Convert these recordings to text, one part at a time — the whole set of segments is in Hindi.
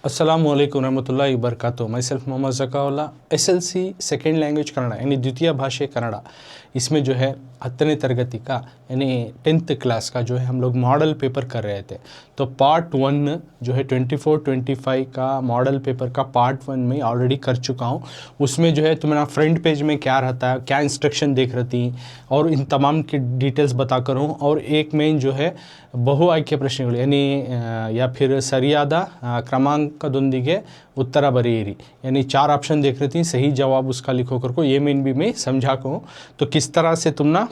अस्सलामुअलैकुम रहमतुल्लाहि वबरकातुहू। My self Mohammad Zakaullah. SLC second language Kannada यानी द्वितीय भाषा कन्नड़, इसमें जो है 10वीं तरगति का यानी 10th क्लास का जो है हम लोग मॉडल पेपर कर रहे थे। तो पार्ट 1 जो है 24-25 का मॉडल पेपर का पार्ट 1 में ऑलरेडी कर चुका हूँ। उसमें जो है तुम्हारा फ्रंट पेज में क्या रहता है, क्या इंस्ट्रक्शन देख रही और इन तमाम की डिटेल्स बता कर हूँ। और एक मेन जो है ಬಹು ಆಯ್ಕೆ ಪ್ರಶ್ನೆಗಳು यानी या फिर ಸರಿಯಾದ क्रमांकದೊಂದಿಗೆ उत्तर बरेरी यानी 4 ऑप्शन देख रही थी, सही जवाब उसका लिखो कर को। ये मेन भी मैं समझा को हूँ। तो किस तरह से तुम ना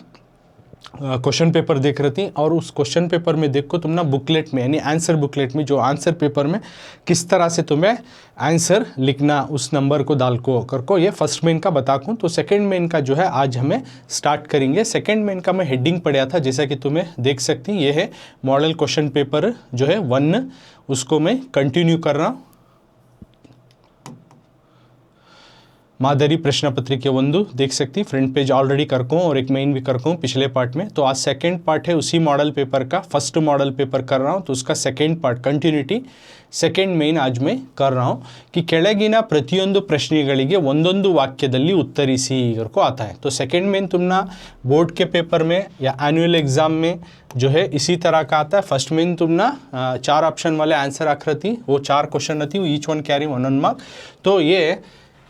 क्वेश्चन पेपर देख रही थी और उस क्वेश्चन पेपर में देखो तुम ना बुकलेट में यानी आंसर बुकलेट में जो आंसर पेपर में किस तरह से तुम्हें आंसर लिखना उस नंबर को डाल को कर को, ये फर्स्ट मेन का बता दूँ। तो सेकंड मेन का जो है आज हमें स्टार्ट करेंगे। सेकंड मेन का मैं हेडिंग पढ़ा था, जैसा कि तुम्हें देख सकती ये है मॉडल क्वेश्चन पेपर जो है 1, उसको मैं कंटिन्यू कर रहा हूँ। मादरी प्रश्न पत्रिका 1 देख सकती, फ्रंट पेज ऑलरेडी करको और एक मेन भी करको पिछले पार्ट में। तो आज सेकंड पार्ट है उसी मॉडल पेपर का, फर्स्ट मॉडल पेपर कर रहा हूँ तो उसका second part continuity second main आज मैं कर रहा हूँ कि ಕೆಳಗಿನ ಪ್ರತಿಯೊಂದು ಪ್ರಶ್ನೆಗಳಿಗೆ ಒಂದೊಂದು ವಾಕ್ಯದಲ್ಲಿ ಉತ್ತರಿಸಿ को आता है। तो सेकंड मेन तुम ना बोर्ड के पेपर में या एनुअल एग्जाम में जो है इसी तरह का आता है। फर्स्ट मेन तुम ना 4 ऑप्शन वाले आंसर आख रही थी, वो 4 क्वेश्चन रहती, ईच वन कैरी 1 मार्क। तो ये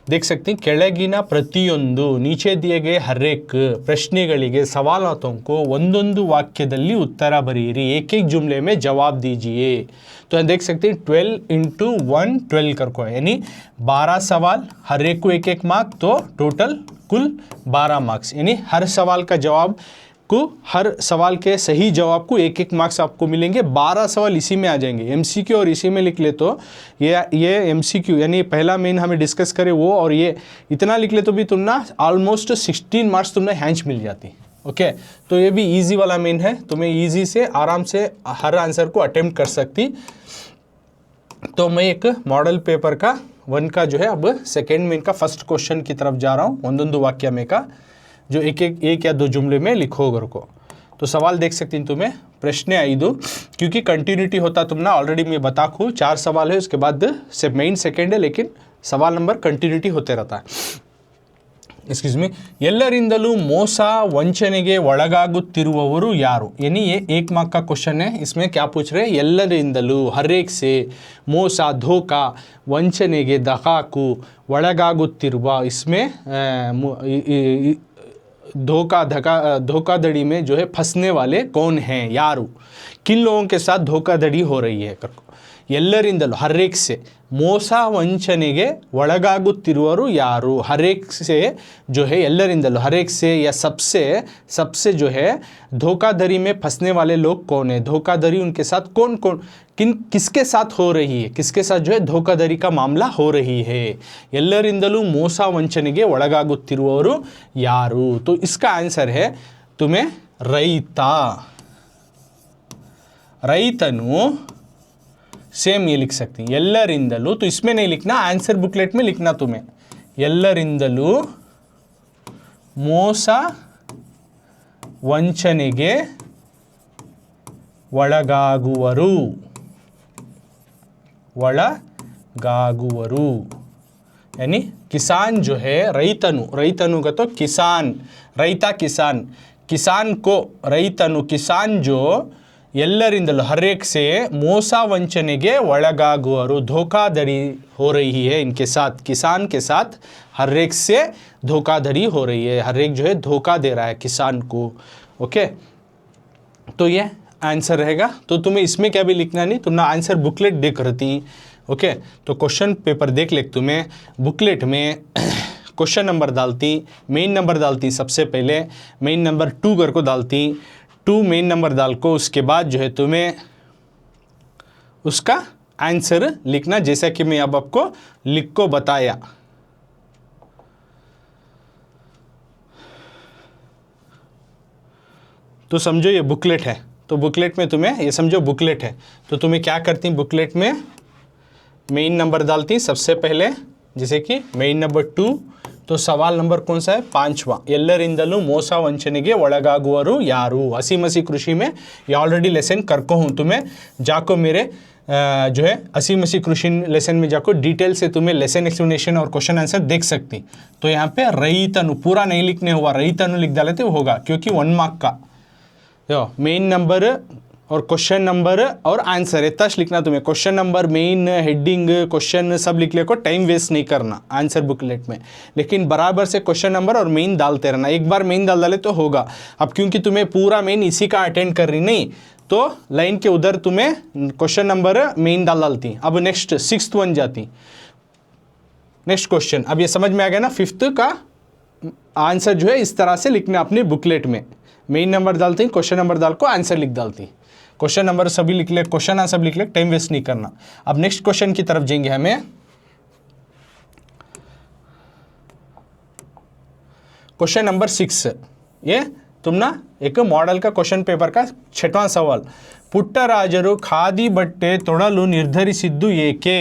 देख सकते हैं ಕೆಳಗಿನ ಪ್ರತಿಯೊಂದು नीचे दिए गए हर एक ಪ್ರಶ್ನೆಗಳಿಗೆ सवालों को ಒಂದೊಂದು ವಾಕ್ಯದಲ್ಲಿ उत्तर बरीरी, एक एक जुमले में जवाब दीजिए। तो देख सकते हैं 12 × 1 12 कर को यानी 12 सवाल, हर एक को एक एक मार्क, तो टोटल कुल 12 मार्क्स। यानी हर सवाल का जवाब को, हर सवाल के सही जवाब को एक एक मार्क्स आपको मिलेंगे। 12 सवाल इसी में आ जाएंगे, MCQ और इसी में लिख ले तो ये MCQ यानी पहला मेन हमें डिस्कस करे वो, और ये इतना लिख ले तो भी तुम ना ऑलमोस्ट 16 मार्क्स तुमने हैंच मिल जाती। ओके, तो ये भी इजी वाला मेन है, तुम्हें इजी से आराम से हर आंसर को अटेम्प्ट कर सकती। तो मैं एक मॉडल पेपर का 1 का जो है अब सेकेंड मेन का फर्स्ट क्वेश्चन की तरफ जा रहा हूँ। ಒಂದೊಂದು वाक्य में का जो एक या 2 जुमले में लिखो घर को। तो सवाल देख सकती हैं तुम्हें, प्रश्न 5 क्योंकि कंटिन्यूटी होता तुम ना ऑलरेडी मैं बता खूँ 4 सवाल है, उसके बाद से मेन सेकेंड है, लेकिन सवाल नंबर कंटिन्यूटी होते रहता है। एक्सक्यूज मी, ಎಲ್ಲರಿಂದಲೂ ಮೋಸ ವಂಚನೆಗೆ ಒಳಗಾಗುತ್ತಿರುವವರು ಯಾರು? यानी ये 1 मार्क का क्वेश्चन है। इसमें क्या पूछ रहे हैं, ಎಲ್ಲರಿಂದಲೂ हर एक से ಮೋಸ धोखा ವಂಚನೆಗೆ ದಗಾಕು ಒಳಗಾಗುತ್ತಿರುವ, इसमें धोखाधड़ी में जो है फंसने वाले कौन हैं, यारू, किन लोगों के साथ धोखाधड़ी हो रही है करको। ಎಲ್ಲರಿಂದಲೂ हर एक से ಮೋಸ ವಂಚನೆಗೆ ಒಳಗಾಗುತ್ತಿರುವರು ಯಾರು, हर एक से जो है ಎಲ್ಲರಿಂದಲೂ हर एक से या सबसे जो है धोखाधड़ी में फंसने वाले लोग कौन है, धोखाधड़ी उनके साथ कौन किसके साथ हो रही है, किसके साथ जो है धोखाधड़ी का मामला हो रही है। ಎಲ್ಲರಿಂದಲೂ ಮೋಸ ವಂಚನೆಗೆ ಒಳಗಾಗುತ್ತಿರುವವರು ಯಾರು, तो इसका आंसर है तुम्हें ರೈತನು सेम ये लिख सकती हैं ಎಲ್ಲರಿಂದಲೂ, तो इसमें नहीं लिखना, आंसर बुकलेट में लिखना तुम्हें। ಎಲ್ಲರಿಂದಲೂ ಮೋಸ ವಂಚನೆಗೆ ಒಳಗಾಗುವರು यानी किसान जो है रैतनु का तो किसान, रैता किसान को रैतनु किसान जो ಎಲ್ಲರಿಂದಲೂ हर एक से ಮೋಸ ವಂಚನೆಗೆ ಒಳಗಾಗುವರು, धोखाधड़ी हो रही है इनके साथ, किसान के साथ हर एक से धोखाधड़ी हो रही है, हर एक जो है धोखा दे रहा है किसान को। ओके, तो ये आंसर रहेगा। तो तुम्हें इसमें क्या भी लिखना नहीं, तुम ना आंसर बुकलेट देख रही। ओके, तो क्वेश्चन पेपर देख ले, तुम्हें बुकलेट में क्वेश्चन नंबर डालती, मेन नंबर डालती, सबसे पहले मेन नंबर 2 कर को डालती, 2 मेन नंबर डाल को, उसके बाद जो है तुम्हें उसका आंसर लिखना, जैसा कि मैं अब आपको लिख को बताया। तो समझो ये बुकलेट है, तो बुकलेट में तुम्हें ये समझो बुकलेट है, तो तुम्हें क्या करती बुकलेट में मेन नंबर डालती सबसे पहले, जैसे कि मेन नंबर 2, तो सवाल नंबर कौन सा है, 5वां, ಎಲ್ಲರಿಂದಲೂ ಮೋಸ ವಂಚನೆಗೆ ಒಳಗಾಗುವರು ಯಾರು। हसी मसी कृषि में ये ऑलरेडी लेसन करको हूँ, तुम्हें जाको मेरे जो है असी मसी कृषि लेसन में जाकर डिटेल से तुम्हें लेसन एक्सप्लेनेशन और क्वेश्चन आंसर देख सकती। तो यहाँ पे रईतनु पूरा नहीं लिखने हुआ, रईतनु लिख डाले तो होगा, क्योंकि 1 मार्क का यो मेन नंबर और क्वेश्चन नंबर और आंसर इतना लिखना तुम्हें। Question number, main, heading, question सब लिख ले को, टाइम वेस्ट नहीं करना आंसर बुकलेट में, लेकिन बराबर से क्वेश्चन नंबर और मेन डालते रहना। एक बार मेन डाल डाले तो होगा। अब क्योंकि तुम्हें पूरा मेन इसी का अटेंड कर रही नहीं, तो लाइन के उधर तुम्हें क्वेश्चन नंबर मेन डालती। अब नेक्स्ट 6th वन जाती, नेक्स्ट क्वेश्चन। अब ये समझ में आ गया ना, 5th का आंसर जो है इस तरह से लिखना अपने बुकलेट में। मेन नंबर डालती, क्वेश्चन नंबर डाल को आंसर लिख डालती, क्वेश्चन नंबर सभी लिख ले, क्वेश्चन आंसर लिख ले, टाइम वेस्ट नहीं करना। अब नेक्स्ट क्वेश्चन की तरफ जाएंगे हमें। क्वेश्चन नंबर 6, ये तुम ना एक मॉडल का क्वेश्चन पेपर का 6वां सवाल। पुट्टराजರು ಖಾದಿ ಬಟ್ಟೆ ತೊಡಲು ನಿರ್ಧರಿಸಿದ್ದು ಏಕೆ?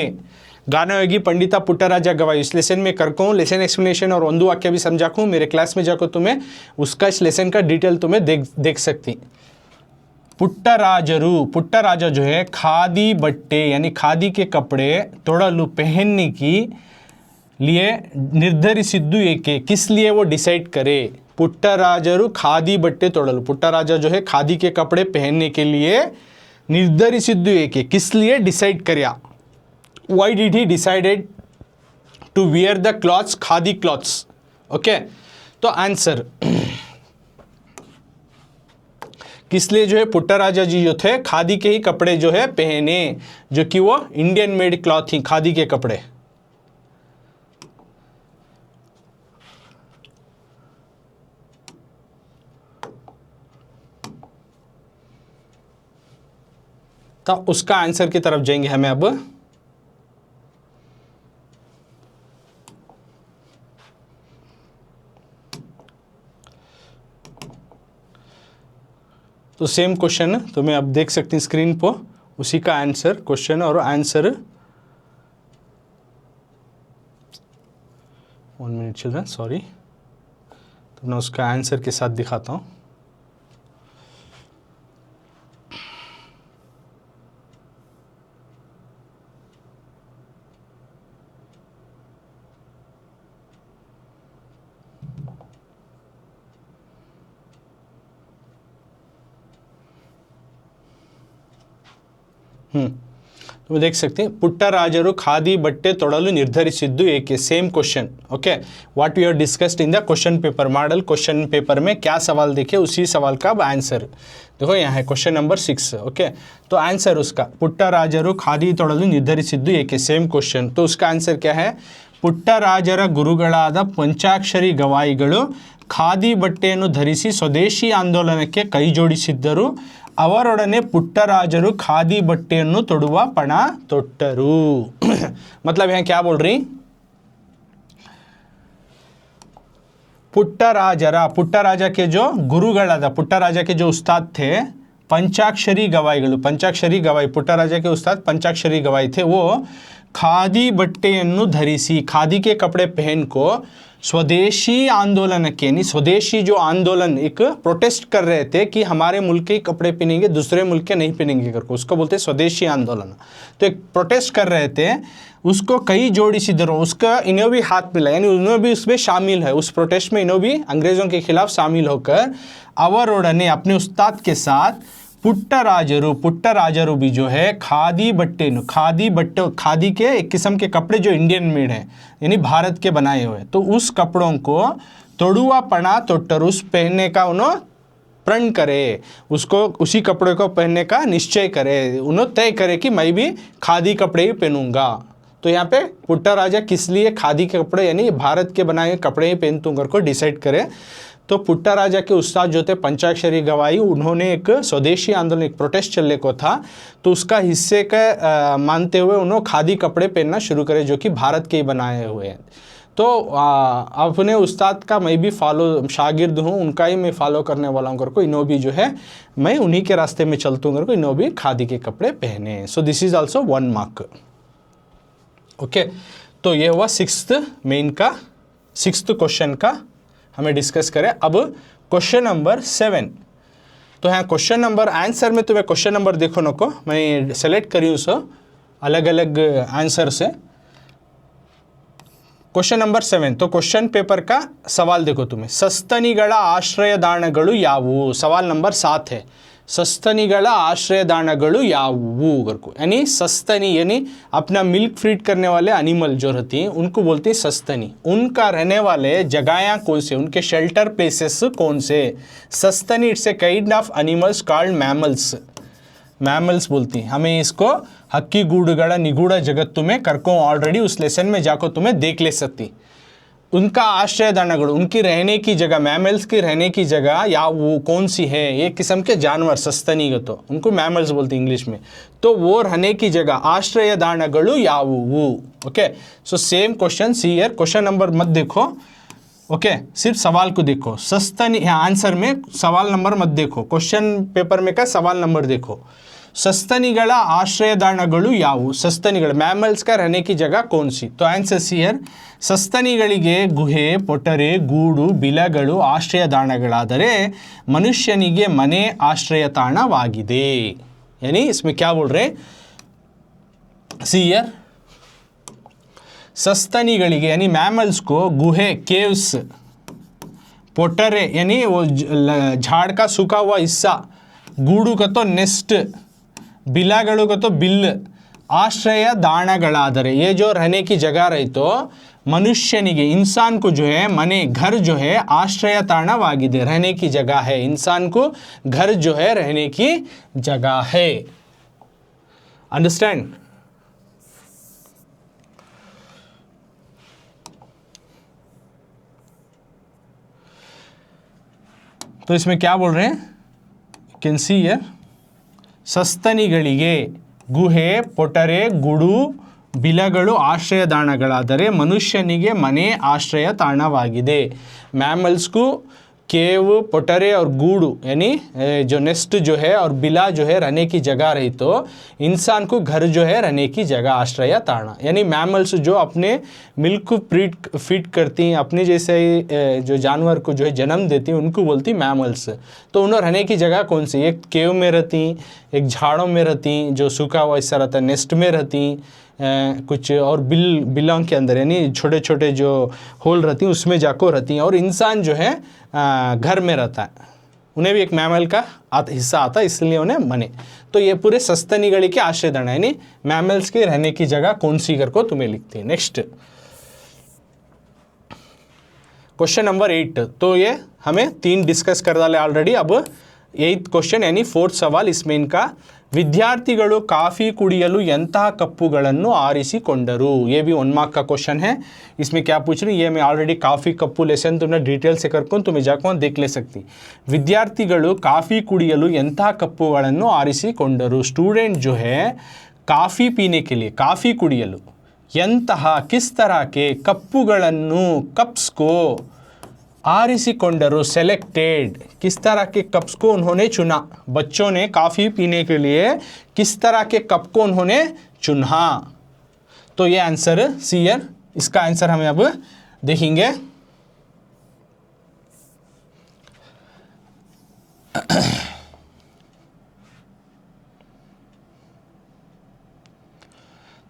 गानयोगी पंडिता पुट्टराजा गवाई। इस लेसन में करको हूँ लेसन एक्सप्लेनेशन और ಒಂದು वाक्य भी समझाता हूँ। मेरे क्लास में जाकर तुम्हें उसका इस लेसन का डिटेल तुम्हें देख सकती। पुट्टराजರು, पुट्टराजा जो है खादी बट्टे यानी खादी के कपड़े तोड़लू पहनने की लिए निर्धरिसिದ್ದು ಏಕೆ, किस लिए वो डिसाइड करे। पुट्टराजರು खादी बट्टे तोड़लू, पुट्टराजा जो है खादी के कपड़े पहनने के लिए निर्धरिसिದ್ದು ಏಕೆ, किस लिए डिसाइड करया। Why did he decided to wear the clothes, khadi clothes? Okay, तो आंसर किस लिए जो है पुट्टराजा जी जो थे खादी के ही कपड़े जो है पहने, जो कि वो इंडियन मेड क्लॉथ थी, खादी के कपड़े। तो उसका आंसर की तरफ जाएंगे हमें अब। तो सेम क्वेश्चन तुम्हें अब देख सकती स्क्रीन पर, उसी का आंसर, क्वेश्चन और आंसर। 1 मिनट चिल्ड्रन, सॉरी, तो मैं उसका आंसर के साथ दिखाता हूँ। तो देख सकते हैं पुट्टराजರು ಖಾದಿ ಬಟ್ಟೆ ತೊಡಲು ನಿರ್ಧರಿಸಿದ್ದು ಏಕೆ, same question. Okay, what we have discussed in the question paper, model question paper में क्या सवाल देखे उसी सवाल का अब आंसर देखो यहाँ है, क्वेश्चन नंबर 6। ओके, तो आंसर उसका पुट्टराजರು ಖಾದಿ ತೊಡಲು ನಿರ್ಧರಿಸಿದ್ದು ಏಕೆ, सेम क्वेश्चन। तो उसका आंसर क्या है, ಪುಟ್ಟರಾಜರ ಗುರುಗಳಾದ ಪಂಚಾಕ್ಷರಿ ಗವಾಯಿಗಳು ಖಾದಿ ಬಟ್ಟೆಯನ್ನು ಧರಿಸಿ ಸ್ವದೇಶಿ ಆಂದೋಲನಕ್ಕೆ ಕೈ ಜೋಡಿಸಿದ್ದರು, ಅವರೊಡನೆ ಪುಟ್ಟರಾಜರು ಖಾದಿ ಬಟ್ಟೆಯನ್ನು ತೊಡುವ ಪಣ ತೊಟ್ಟರು। मतलब यहाँ क्या बोल रही, पुट्टराजा के जो गुरुಗಳಾದ, पुट्टराजा के जो उस्ताद थे पंचाक्षरी गवाईಗಳು, पंचाक्षरी गवाई, पुट्टराजा के उस्ताद पंचाक्षरी गवाई थे, वो खादी बट्टेಯನ್ನು ಧರಿಸಿ, खादी के कपड़े पहन को स्वदेशी आंदोलन के, यानी स्वदेशी जो आंदोलन एक प्रोटेस्ट कर रहे थे कि हमारे मुल्क के कपड़े पहनेंगे, दूसरे मुल्क के नहीं पहनेंगे करके, उसको बोलते हैं स्वदेशी आंदोलन। तो एक प्रोटेस्ट कर रहे थे, उसको कई जोड़ी सिद्धरों, उसका इन्हें भी हाथ मिला, यानी उन्हें भी उसमें शामिल है, उस प्रोटेस्ट में इन्हें भी अंग्रेज़ों के खिलाफ शामिल होकर ಅವರೊಡನೆ अपने उस्ताद के साथ पुट्टराजರು भी जो है खादी बट्टे, खादी के एक किस्म के कपड़े जो इंडियन मेड है, यानी भारत के बनाए हुए, तो उस कपड़ों को तोड़ुआ पना तोट्टर, उस पहनने का उन्होंने प्रण करे, उसको उसी कपड़े को पहनने का निश्चय करे, उन्होंने तय करे कि मैं भी खादी कपड़े ही पहनूंगा। तो यहाँ पे पुट्टराजा किस लिए खादी के कपड़े यानी भारत के बनाए हुए कपड़े ही पहनतूँ कर को डिसाइड करे। तो पुट्टराजा के उस्ताद जो थे पंचाक्षरी गवाई, उन्होंने एक स्वदेशी आंदोलन, एक प्रोटेस्ट चलने को था, तो उसका हिस्से का मानते हुए उन्होंने खादी कपड़े पहनना शुरू करे जो कि भारत के ही बनाए हुए हैं। तो अपने उस्ताद का मैं भी शागिर्द हूँ, उनका ही मैं फॉलो करने वाला हूँ करको, इन्हों भी जो है मैं उन्हीं के रास्ते में चलता हूँ करको, इन्हों भी खादी के कपड़े पहने। So this is also 1 mark. Okay, तो ये हुआ 6th मेन का 6th क्वेश्चन का हमें डिस्कस करें। अब क्वेश्चन नंबर 7, तो यहाँ क्वेश्चन नंबर आंसर में तुम्हें क्वेश्चन नंबर देखो नको, मैं सेलेक्ट करी हूँ सो अलग अलग आंसर से। क्वेश्चन नंबर 7, तो क्वेश्चन पेपर का सवाल देखो तुम्हें, सस्तनिಗಳ ಆಶ್ರಯದಾಣಗಳು ಯಾವುವು, सवाल नंबर 7 है, सस्तनिಗಳ ಆಶ್ರಯದಾಣಗಳು ಯಾವುವು करको, यानी सस्तनी यानी अपना मिल्क फीड करने वाले एनिमल जो रहती हैं उनको बोलते हैं सस्तनी, उनका रहने वाले जगह कौन से, उनके शेल्टर प्लेसेस कौन से। सस्तनी it's a kind of animals called mammals, mammals बोलती हैं हमें इसको। हक्की गूढ़गढ़ निगूढ़ जगत तुम्हें करको ऑलरेडी उस लेसन में जाकर तुम्हें देख ले सकती। उनका आश्रयदानगढ़ उनकी रहने की जगह, मैमल्स की रहने की जगह या वो कौन सी है, एक किस्म के जानवर सस्तनीगत तो उनको मैमल्स बोलते इंग्लिश में, तो वो रहने की जगह आश्रयदानगढ़ यावुवु। Okay, so same question see here, question number मत देखो, ओके सिर्फ सवाल को देखो। सस्तनी यहाँ आंसर में सवाल नंबर मत देखो, क्वेश्चन पेपर में का सवाल नंबर देखो। सस्तनिಗಳ ಆಶ್ರಯದಾಣಗಳು ಯಾವುವು, ಸಸ್ತನಿಗಳ ಮ್ಯಾಮಲ್ಸ್ का रहने की जगह कौन सी, तो आंसर सी हियर, ಸಸ್ತನಿಗಳಿಗೆ ಗುಹೆ, ಪೊಟರೆ, ಗೂಡು, ಬಿಲಗಳು ಆಶ್ರಯದಾಣಗಳಾದರೆ ಮನುಷ್ಯನಿಗೆ ಮನೆ ಆಶ್ರಯ ತಾಣವಾಗಿದೆ। यानी इसमें क्या बोल रहे, सी हियर, सस्तनिಗಳಿಗೆ यानी मैमल्स को गुहे केव्स, पोटरे यानी वो झाड़ का सूखा हुआ हिस्सा, गूड़ू का तो नेस्ट, बिलागड़ू का तो बिल, आश्रय दाणगलादरे ये जो रहने की जगह रही तो मनुष्यनिगे इंसान को जो है मने घर जो है आश्रय ताणवागिदे, रहने की जगह है, इंसान को घर जो है रहने की जगह है। अंडरस्टैंड। तो इसमें क्या बोल रहे हैं, कैन सी हियर, ಸಸ್ತನಿಗಳಿಗೆ ಗುಹೆ, ಪೊಟರೆ, ಗುಡು, ಬಿಲಗಳು ಆಶ್ರಯದಾಣಗಳಾದರೆ ಮನುಷ್ಯನಿಗೆ ಮನೆ ಆಶ್ರಯ ತಾಣವಾಗಿದೆ। मैमल्स को केव, पोटरे और गूड़ू यानी जो नेस्ट जो है और बिला जो है रहने की जगह रही तो इंसान को घर जो है रहने की जगह आश्रय ताना, यानी मैमल्स जो अपने मिल्क फीड करती हैं, अपने जैसे जो जानवर को जो है जन्म देती हैं उनको बोलती मैमल्स। तो उन्हें रहने की जगह कौन सी, एक केव में रहती, एक झाड़ों में रहती जो सूखा हुआ हिस्सा रहता है, नेस्ट में रहती कुछ, और बिलों के अंदर यानी छोटे छोटे जो होल रहती हैं उसमें जाकर रहती हैं, और इंसान जो है घर में रहता है, उन्हें भी एक मैमल का हिस्सा आता है इसलिए उन्हें मने। तो ये पूरे सस्तनिगढ़ के आश्रयदान यानी मैमल्स के रहने की जगह कौन सी कर को तुम्हें लिखती है। नेक्स्ट क्वेश्चन नंबर 8, तो ये हमें 3 डिस्कस कर डाले ऑलरेडी, अब 8th क्वेश्चन यानी 4th सवाल इसमें इनका, विद्यार्थिಗಳು काफ़ी कुड़ियलु ಎಂತಹ ಕಪ್ಪುಗಳನ್ನು ಆರಿಸಿಕೊಂಡರು, ये भी 1 मार्क का क्वेश्चन है। इसमें क्या पूछ रही, ये मैं ऑलरेडी काफ़ी कप्पू लेसन तुमने डिटेल से करको तुम्हें जाकर देख ले सकती। विद्यार्थिಗಳು काफ़ी कुड़ियलु ಎಂತಹ ಕಪ್ಪುಗಳನ್ನು ಆರಿಸಿಕೊಂಡರು, स्टूडेंट जो है काफ़ी पीने के लिए, काफ़ी कुड़ियलु ಎಂತಹ किस तरह के कप्पुಗಳನ್ನು कप्स को आरिसिकोंडरो सेलेक्टेड, किस तरह के कप्स को उन्होंने चुना, बच्चों ने काफ़ी पीने के लिए किस तरह के कप को उन्होंने चुना। तो ये आंसर सी हियर, इसका आंसर हमें अब देखेंगे।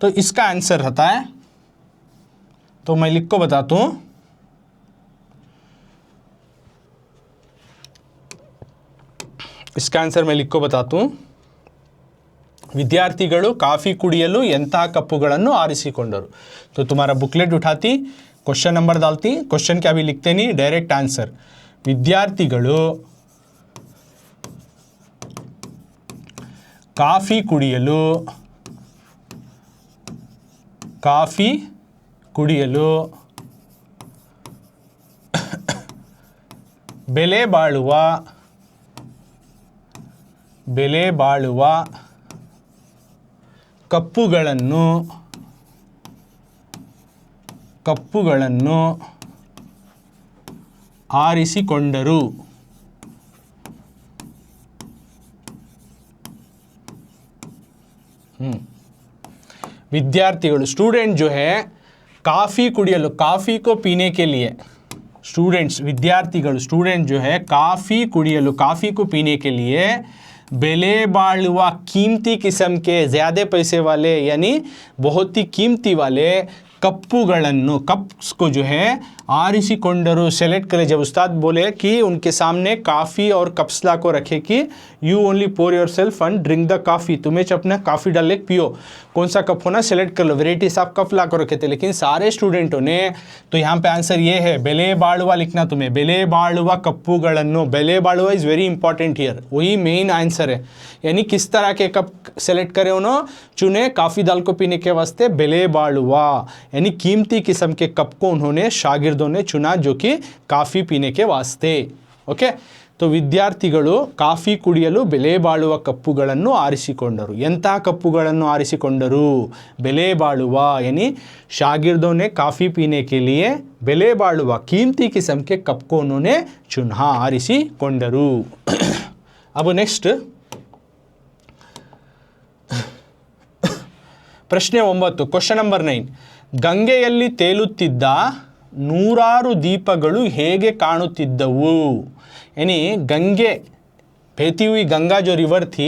तो इसका आंसर रहता है, तो मैं लिख को बताता हूँ, इसका आंसर मैं लिख को बताता हूँ, विद्यार्थिಗಳು ಕಾಫಿ ಕುಡಿಯಲು ಎಂತಹ ಕಪ್ಪುಗಳನ್ನು ಆರಿಸಿಕೊಂಡರು। तो तुम्हारा बुकलेट उठाती, क्वेश्चन नंबर डालती, क्वेश्चन क्या भी लिखते नहीं, डायरेक्ट आंसर, विद्यार्थिಗಳು ಕಾಫಿ ಕುಡಿಯಲು ಬೆಲೆ ಬಾಳುವ ಕಪ್ಪುಗಳನ್ನು ಆರಿಸಿಕೊಂಡರು। विद्यार्थिಗಳು स्टूडेंट जो है काफ़ी कुड़ियलु, काफ़ी को पीने के लिए, स्टूडेंट्स विद्यार्थिಗಳು स्टूडेंट जो है काफ़ी कुड़ियलु काफ़ी को पीने के लिए बेले बाಳುವ कीमती किस्म के ज़्यादा पैसे वाले यानी बहुत ही कीमती वाले कप्पुಗಳನ್ನು कप्स को जो है आरिसिಕೊಂಡರು सेलेक्ट करें। जब उस्ताद बोले कि उनके सामने काफ़ी और कप्स ला को रखे कि you only pour yourself and drink the coffee, तुम्हें अपना काफ़ी डाल के पियो, कौन सा कप होना सेलेक्ट कर लो, वेराइटीज ऑफ कप ला को रखे थे। लेकिन सारे स्टूडेंटों ने तो यहाँ पे आंसर ये है बेले बाಳುವ लिखना तुम्हें, बेले बाಳುವ कप्पुಗಳನ್ನು, बेले बाಳುವ इज़ वेरी इंपॉर्टेंट हियर, वही मेन आंसर है। यानी किस तरह के कप सेलेक्ट करें उन्होंने चुने काफ़ी दाल को पीने के वास्ते बेले बाಳುವ यानी कीमती किस्म के कप को उन्होंने शागिर्दों ने चुना जो कि काफ़ी पीने के वास्ते। ओके, तो ವಿದ್ಯಾರ್ಥಿಗಳು ಕಾಫಿ ಕುಡಿಯಲು ಬೆಲೆ ಬಾಳುವ ಕಪ್ಪುಗಳನ್ನು ಆರಿಸಿಕೊಂಡರು। ಎಂತಹ ಕಪ್ಪುಗಳನ್ನು ಆರಿಸಿಕೊಂಡರು? ಬೆಲೆ ಬಾಳುವ यानी शागिर्दों ने काफ़ी पीने के लिए ಬೆಲೆ ಬಾಳುವ कीमती किस्म के कप को उन्होंने चुना, ಆರಿಸಿಕೊಂಡರು। अब नेक्स्ट ಪ್ರಶ್ನೆ 9, ಕ್ವೆಶ್ಚನ್ ನಂಬರ್ 9, ಗಂಗೆಯಲ್ಲಿ ತೇಲುತ್ತಿದ್ದ ನೂರಾರು ದೀಪಗಳು ಹೇಗೆ ಕಾಣುತ್ತಿದ್ದವು? यानी गंगे बहती हुई गंगा जो रिवर थी,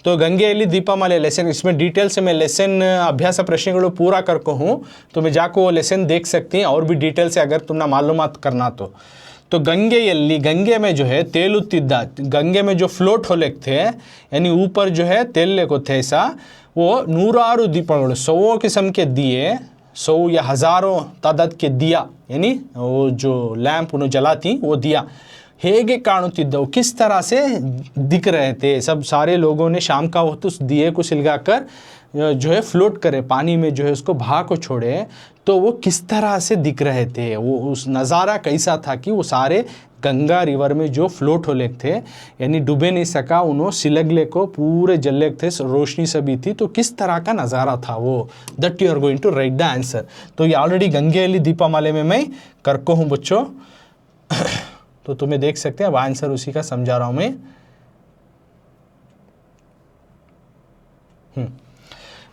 तो गंगेಯಲ್ಲಿ दीपमाले लेसन, इसमें डिटेल से मैं लेसन अभ्यास प्रश्नಗಳು पूरा करको हूँ, तो मैं जाकर वो लेसन देख सकती हैं और भी डिटेल से अगर तुमने मालूमात करना तो गंगेಯಲ್ಲಿ गंगे में जो है तेलुತ್ತಿದ್ದ, गंगे में जो फ्लोट होले थे यानी ऊपर जो है तेलने को थे ऐसा, वो नूरारू दीपಗಳು 100 किस्म के दिए, 100 या हज़ारों तादाद के दिया यानी वो जो लैंप उन्होंने जलाती वो दिया ಹೇಗೆ ಕಾಣುತ್ತಿದ್ದವು, किस तरह से दिख रहे थे। सब सारे लोगों ने शाम का वक्त उस दिए को सिलगाकर जो है फ्लोट करे, पानी में जो है उसको बहा को छोड़े, तो वो किस तरह से दिख रहे थे, वो उस नज़ारा कैसा था कि वो सारे गंगा रिवर में जो फ्लोट हो लेक थे यानी डूबे नहीं सका, उन्होंने सिलगले को पूरे जल्लेक थे, रोशनी सभी थी, तो किस तरह का नज़ारा था वो, that you are going to write the answer. तो ये ऑलरेडी गंगेಯಲ್ಲಿ दीपमाले में मैं करको हूँ बच्चों, तो तुम्हें देख सकते हैं, अब आंसर उसी का समझा रहा हूं मैं।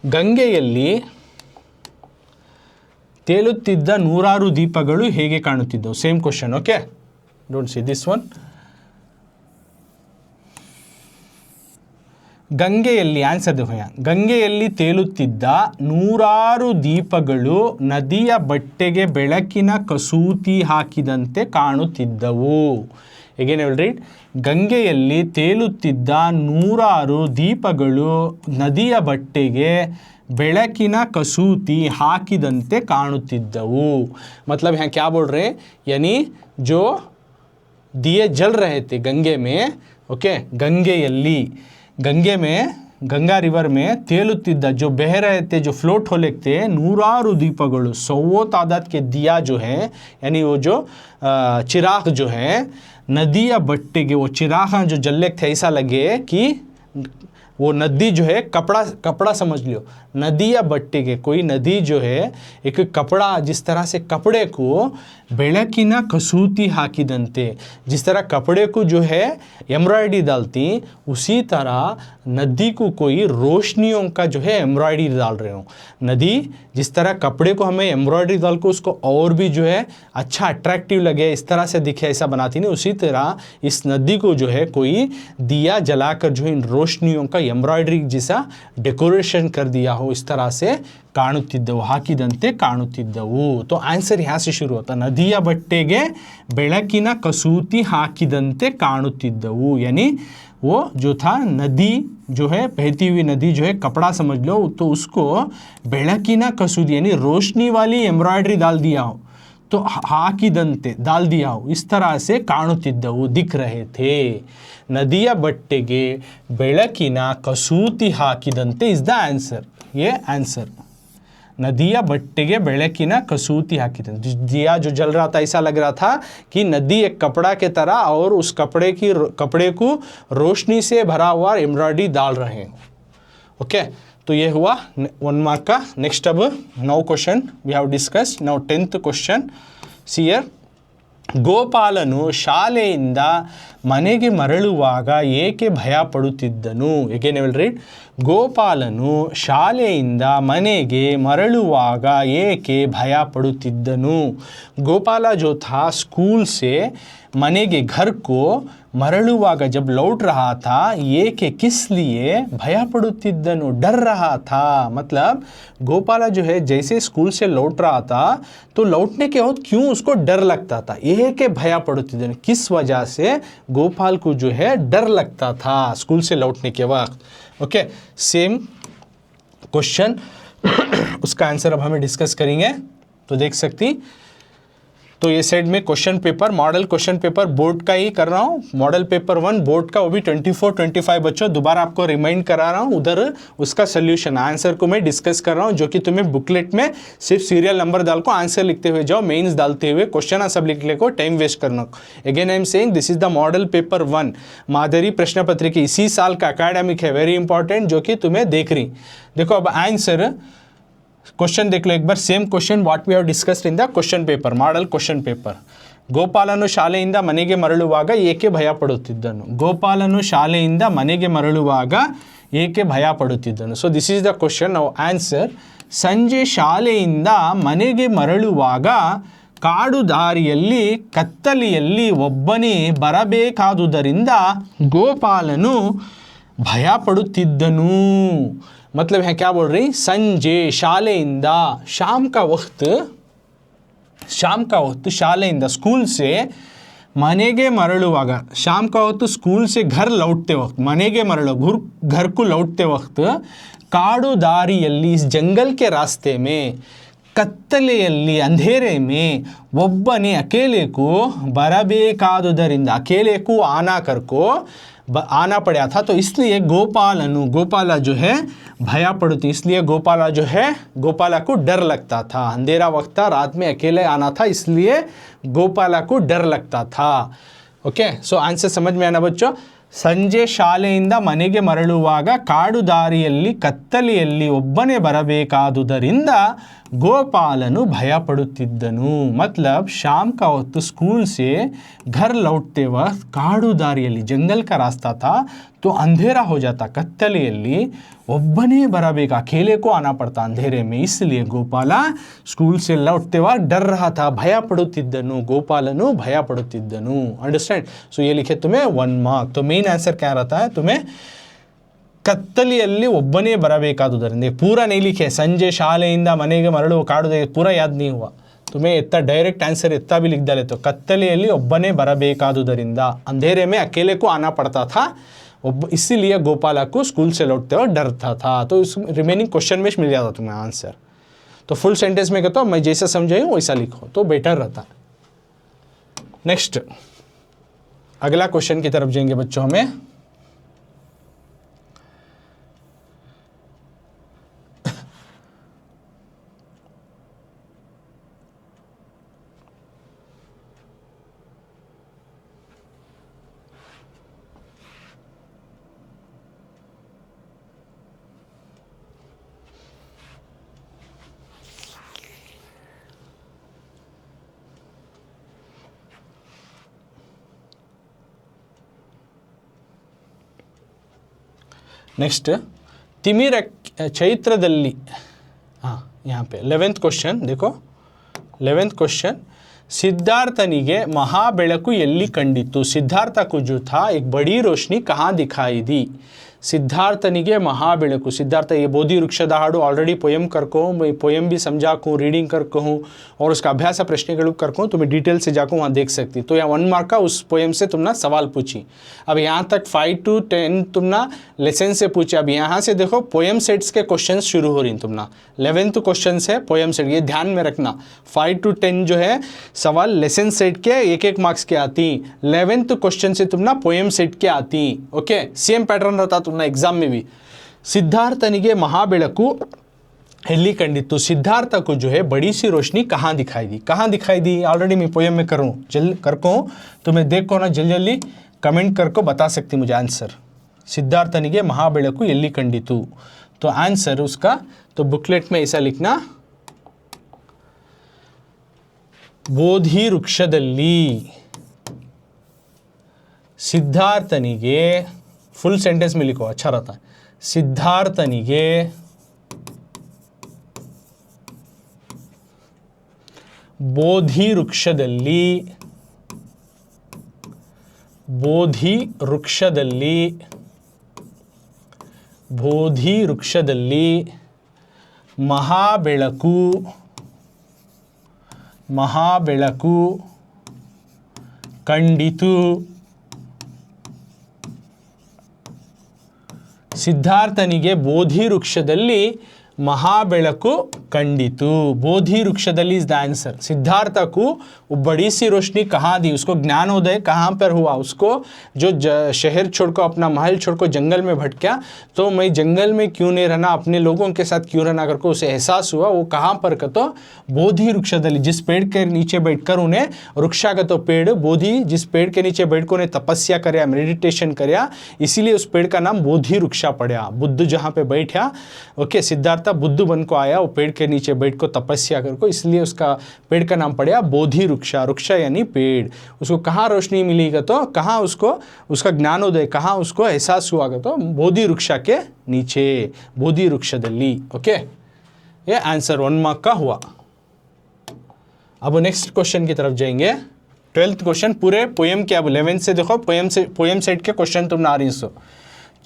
ಗಂಗೆಯಲ್ಲಿ ತೇಲುತ್ತಿದ್ದ ನೂರಾರು ದೀಪಗಳು ಹೇಗೆ ಕಾಣುತ್ತಿದ್ದವು? Same question, okay, don't see this one. ಗಂಗೆಯಲ್ಲಿ ಆನ್ಸರ್ देखो यहाँ, ಗಂಗೆಯಲ್ಲಿ ತೇಲುತ್ತಿದ್ದ ನೂರಾರು ದೀಪಗಳು ನದಿಯ ಬಟ್ಟೆಗೆ ಬೆಳಕಿನ ಕಸೂತಿ ಹಾಕಿದಂತೆ ಕಾಣುತ್ತಿದ್ದವು। again I will read, ಗಂಗೆಯಲ್ಲಿ ತೇಲುತ್ತಿದ್ದ ನೂರಾರು ದೀಪಗಳು ನದಿಯ ಬಟ್ಟೆಗೆ ಬೆಳಕಿನ ಕಸೂತಿ ಹಾಕಿದಂತೆ ಕಾಣುತ್ತಿದ್ದವು। मतलब यहाँ क्या बोल रहे हैं, यानी जो दिए जल रहे थे गंगे में, ओके, गंगेಯಲ್ಲಿ गंगे में, गंगा रिवर में तेलुತ್ತಿದ್ದ जो बह रहे थे, जो फ्लोट हो लेते नूरारू दीपಗಳು 100 तादाद के दिया जो है यानी वो जो चिराग जो है नदिया बट्टे के, वो चिराग जो जलने थे ऐसा लगे कि वो नदी जो है कपड़ा समझ लियो, नदी या बट्टे के, कोई नदी जो है एक कपड़ा, जिस तरह से कपड़े को ಬೆಳಕಿನ ಕಸೂತಿ ಹಾಕಿದಂತೆ, जिस तरह कपड़े को जो है एम्ब्रॉयडरी डालती, उसी तरह नदी को कोई रोशनियों का जो है एम्ब्रॉयडरी डाल रहे हो। नदी जिस तरह कपड़े को हमें एम्ब्रॉयडरी डाल को उसको और भी जो है अच्छा अट्रैक्टिव लगे, इस तरह से दिखे ऐसा बनाती नहीं, उसी तरह इस नदी को जो है कोई दिया जलाकर जो इन रोशनियों का एम्ब्रॉयडरी जैसा डेकोरेशन कर दिया हो, इस तरह से ಕಾಣುತ್ತಿದ್ದವು, ಹಾಕಿದಂತೆ ಕಾಣುತ್ತಿದ್ದವು। तो आंसर यहाँ से शुरू होता, नदिಯ ಬಟ್ಟೆಗೆ ಬೆಳಕಿನ ಕಸೂತಿ ಹಾಕಿದಂತೆ ಕಾಣುತ್ತಿದ್ದವು, यानी वो जो था नदी जो है बहती हुई नदी जो है कपड़ा समझ लो, तो उसको ಬೆಳಕಿನ ಕಸೂತಿ यानी रोशनी वाली एम्ब्रॉयडरी डाल दिया हो, तो ಹಾಕಿದಂತೆ डाल दिया हो, इस तरह से ಕಾಣುತ್ತಿದ್ದವು, दिख रहे थे। नदिಯ ಬಟ್ಟೆಗೆ ಬೆಳಕಿನ ಕಸೂತಿ ಹಾಕಿದಂತೆ इज द आंसर, ये आंसर। नदिया बट्टेगे बेಳಕಿನ कसूती हाकिदंते, दिया जो जल रहा था ऐसा लग रहा था कि नदी एक कपड़ा के तरह और उस कपड़े को रोशनी से भरा हुआ एम्ब्रॉयडरी डाल रहे हैं। ओके, तो ये हुआ 1 मार्क का। नेक्स्ट अब 9 question we have discussed, now 10th question, see here, ಗೋಪಾಲನು ಶಾಲೆಯಿಂದ ಮನೆಗೆ ಮರಳುವಾಗ ಏಕೆ ಭಯ ಪಡುತ್ತಿದ್ದನು? Again I will read. ಗೋಪಾಲನು ಶಾಲೆಯಿಂದ ಮನೆಗೆ ಮರಳುವಾಗ ಏಕೆ ಭಯ ಪಡುತ್ತಿದ್ದನು? गोपाला जो था स्कूल से मने के घर को मरलुवागा जब लौट रहा था ये के किस लिए भया पड़ुतिद्दनु, डर रहा था. मतलब गोपाला जो है जैसे स्कूल से लौट रहा था तो लौटने के बाद क्यों उसको डर लगता था, ये के भया पड़ुतिद्दनु, किस वजह से गोपाल को जो है डर लगता था स्कूल से लौटने के वक्त. ओके, सेम क्वेश्चन उसका आंसर अब हमें डिस्कस करेंगे. तो देख सकती, तो ये साइड में question paper, model question paper board का ही कर रहा हूँ. मॉडल पेपर 1 बोर्ड का, वो भी 24-25 बच्चों दोबारा आपको रिमाइंड करा रहा हूँ. उधर उसका सोल्यूशन आंसर को मैं डिस्कस कर रहा हूँ, जो कि तुम्हें बुकलेट में सिर्फ सीरियल नंबर डाल को आंसर लिखते हुए जाओ, मेन्स डालते हुए क्वेश्चन सब लिखने को टाइम वेस्ट करना. Again I am saying this is the model paper 1 मादरी प्रश्न पत्र की इसी साल का अकेडमिक है, वेरी इंपॉर्टेंट, जो कि तुम्हें देख रही. देखो अब आंसर क्वेश्चन देख लो एक बार, same question what we have discussed in the question paper, model question paper. ಗೋಪಾಲನು ಶಾಲೆಯಿಂದ ಮನೆಗೆ ಮರಳುವಾಗ ಏಕೆ ಭಯ ಪಡುತ್ತಿದ್ದನು? ಗೋಪಾಲನು ಶಾಲೆಯಿಂದ ಮನೆಗೆ ಮರಳುವಾಗ ಏಕೆ ಭಯ ಪಡುತ್ತಿದ್ದನು? So this is the question. ನಾವು ಆನ್ಸರ್, ಸಂಜೆ ಶಾಲೆಯಿಂದ ಮನೆಗೆ ಮರಳುವಾಗ ಕಾಡು ದಾರಿಯಲ್ಲಿ ಕತ್ತಲೆಯಲ್ಲಿ ಒಬ್ಬನೇ ಬರಬೇಕಾದುದರಿಂದ ಗೋಪಾಲನು ಭಯ ಪಡುತ್ತಿದ್ದನು. मतलब है क्या बोल रही, संजे शालेइंदा शाम का वक्त शालेइंदा स्कूल से मनेगे मरलुवागा, शाम का वक्त स्कूल से घर लौटते वक्त, मनेगे मरलो घर को लौटते वक्त, काड़ू दारियल्ली इस जंगल के रास्ते में, कत्तलेयल्ली अंधेरे में, ಒಬ್ಬನೇ अकेले को बरबेकादुदरिंदा, अकेले को आना पड़ा था, तो इसलिए गोपाला जो है भया पड़ती, इसलिए गोपाला जो है गोपाला को डर लगता था. अंधेरा वक्त था, रात में अकेले आना था, इसलिए गोपाला को डर लगता था. ओके, सो आंसर समझ में आना बच्चों. ಸಂಜೆ ಶಾಲೆಯಿಂದ ಮನೆಗೆ ಮರಳುವಾಗ ಕಾಡು ದಾರಿಯಲ್ಲಿ ಕತ್ತಲೆಯಲ್ಲಿ ಒಬ್ಬನೇ ಬರಬೇಕಾದುದರಿಂದ ಗೋಪಾಲನು ಭಯ ಪಡುತ್ತಿದ್ದನು. मतलब शाम का वक्त स्कूल से घर लौटते वक्त काड़ू दारिಯಲ್ಲಿ जंगल का रास्ता था, तो अंधेरा हो जाता, कत्तलेಯಲ್ಲಿ ಒಬ್ಬನೇ बराबर अकेले को आना पड़ता अंधेरे में, इसलिए गोपाला स्कूल से लौटते वक्त डर रहा था, भय पಡುತ್ತಿದ್ದನು, गोपालनु भय पಡುತ್ತಿದ್ದನು. अंडरस्टैंड. सो ये लिखे तुम्हें 1 मार्क. तो मेन आंसर क्या रहता है तुम्हें, कत्तलिಯಲ್ಲಿ ಒಬ್ಬನೇ ಬರಬೇಕಾದುದರಿಂದ. पूरा नहीं लिखे, संजय शालेಯಿಂದ ಮನೆಗೆ ಮರಳು ಕಾಡು, पूरा याद नहीं हुआ तुम्हें, इतना डायरेक्ट आंसर इतना भी लिख डाले. तो कत्तलिಯಲ್ಲಿ ಒಬ್ಬನೇ ಬರಬೇಕಾದುದರಿಂದ, अंधेरे में अकेले को आना पड़ता था, इसीलिए गोपाला को स्कूल से लौटते हुए डरता था. तो इस रिमेनिंग क्वेश्चन में मिल जाता तुम्हें आंसर. तो फुल सेंटेंस में कहता हूँ, मैं जैसा समझाई हूँ वैसा लिखो तो बेटर रहता. नेक्स्ट अगला क्वेश्चन की तरफ जाएंगे बच्चों. हमें नेक्स्ट तिमिर चैत्रदल्ली, हाँ यहाँ पे 11th क्वेश्चन देखो. 11th क्वेश्चन, सिद्धार्थनिगे महाबेಳಕು ಎಲ್ಲಿ ಕಂಡಿತು? सिद्धार्थ को जो था एक बड़ी रोशनी कहाँ दिखाई दी? सिद्धार्थनिगे महाबेಳಕು, सिद्धार्थ ये बोधि वृक्षದ ಹಾಡು ऑलरेडी पोएम करको, मैं पोएम भी समझा को, रीडिंग करको हूँ, और उसका अभ्यास प्रश्न करको, तुम्हें डिटेल से जाको वहाँ देख सकती. तो यहाँ 1 मार्क का उस पोएम से तुमने सवाल पूछी. अब यहाँ तक 5 to 10 तुमने लेसन से पूछे. अब यहाँ से देखो पोएम सेट्स के क्वेश्चन शुरू हो रही तुमने. 11th क्वेश्चन है पोएम सेट, ये ध्यान में रखना. 5 to 10 जो है सवाल लेसन सेट के 1-1 मार्क्स के आती, 11th क्वेश्चन से तुमने पोएम सेट के आती. ओके, सेम पैटर्न रहता तुमने एग्जाम में भी. सिद्धार्थनिगे महाबेಳಕು एल्ली कंडितु, सिद्धार्थ को जो है बड़ी सी रोशनी कहाँ दिखाई दी? कहाँ दिखाई दी ऑलरेडी मैं पोएम में करूँ करको, तो मैं देखो ना जल्दी कमेंट करको बता सकती मुझे आंसर. सिद्धार्थनिगे महाबेಳಕು एल्ली कंडितु, तो आंसर उसका तो बुकलेट में ऐसा लिखना, ಬೋಧಿ ವೃಕ್ಷದಲ್ಲಿ ಸಿದ್ಧಾರ್ಥನಿಗೆ, फुल सेंटेंस में लिखो अच्छा रहता है, सिद्धार्थनिगे ಬೋಧಿ ವೃಕ್ಷದಲ್ಲಿ, ಬೋಧಿ ವೃಕ್ಷದಲ್ಲಿ, ಬೋಧಿ ವೃಕ್ಷದಲ್ಲಿ ಮಹಾಬೆಳಕು, ಮಹಾಬೆಳಕು ಕಂಡಿತು. ಸಿದ್ಧಾರ್ಥನಿಗೆ ಬೋಧಿ ವೃಕ್ಷದಲ್ಲಿ महाबेळकु कंडितु. बोधि वृक्षदली इज द आंसर. सिद्धार्थ को वो बड़ी सी रोशनी कहाँ दी, उसको ज्ञानोदय कहाँ पर हुआ, उसको जो शहर छोड़कर अपना महल छोड़कर जंगल में भटका, तो मैं जंगल में क्यों नहीं रहना, अपने लोगों के साथ क्यों रहना करके उसे एहसास हुआ. वो कहाँ पर का तो बोधि वृक्षदली, जिस पेड़ के नीचे बैठकर उन्हें, वृक्षा का तो पेड़, बोधि जिस पेड़ के नीचे बैठकर उन्हें तपस्या कराया, मेडिटेशन कराया, इसीलिए उस पेड़ का नाम बोधि वृक्षा पड़ा. बुद्ध जहाँ पे बैठा, ओके, सिद्धार्थ बुद्ध बन को आया, वो पेड़ के नीचे बैठ को तपस्या कर को, इसलिए उसका पेड़ का नाम पड़ा बोधि वृक्षा. वृक्षा यानी पेड़. उसको कहाँ रोशनी मिलेगा तो कहाँ उसको, उसका ज्ञानोदय कहाँ उसको एहसास हुआ तो बोधि वृक्षा के नीचे, बोधि वृक्षदली. ओके, ये आंसर 1 मार्क का हुआ. अब नेक्स्ट क्वेश्चन की तरफ जाएंगे. 12th क्वेश्चन पूरे पोएम के, अब 11th से देखो, पोएम सेट के क्वेश्चन तुम ना रही सो.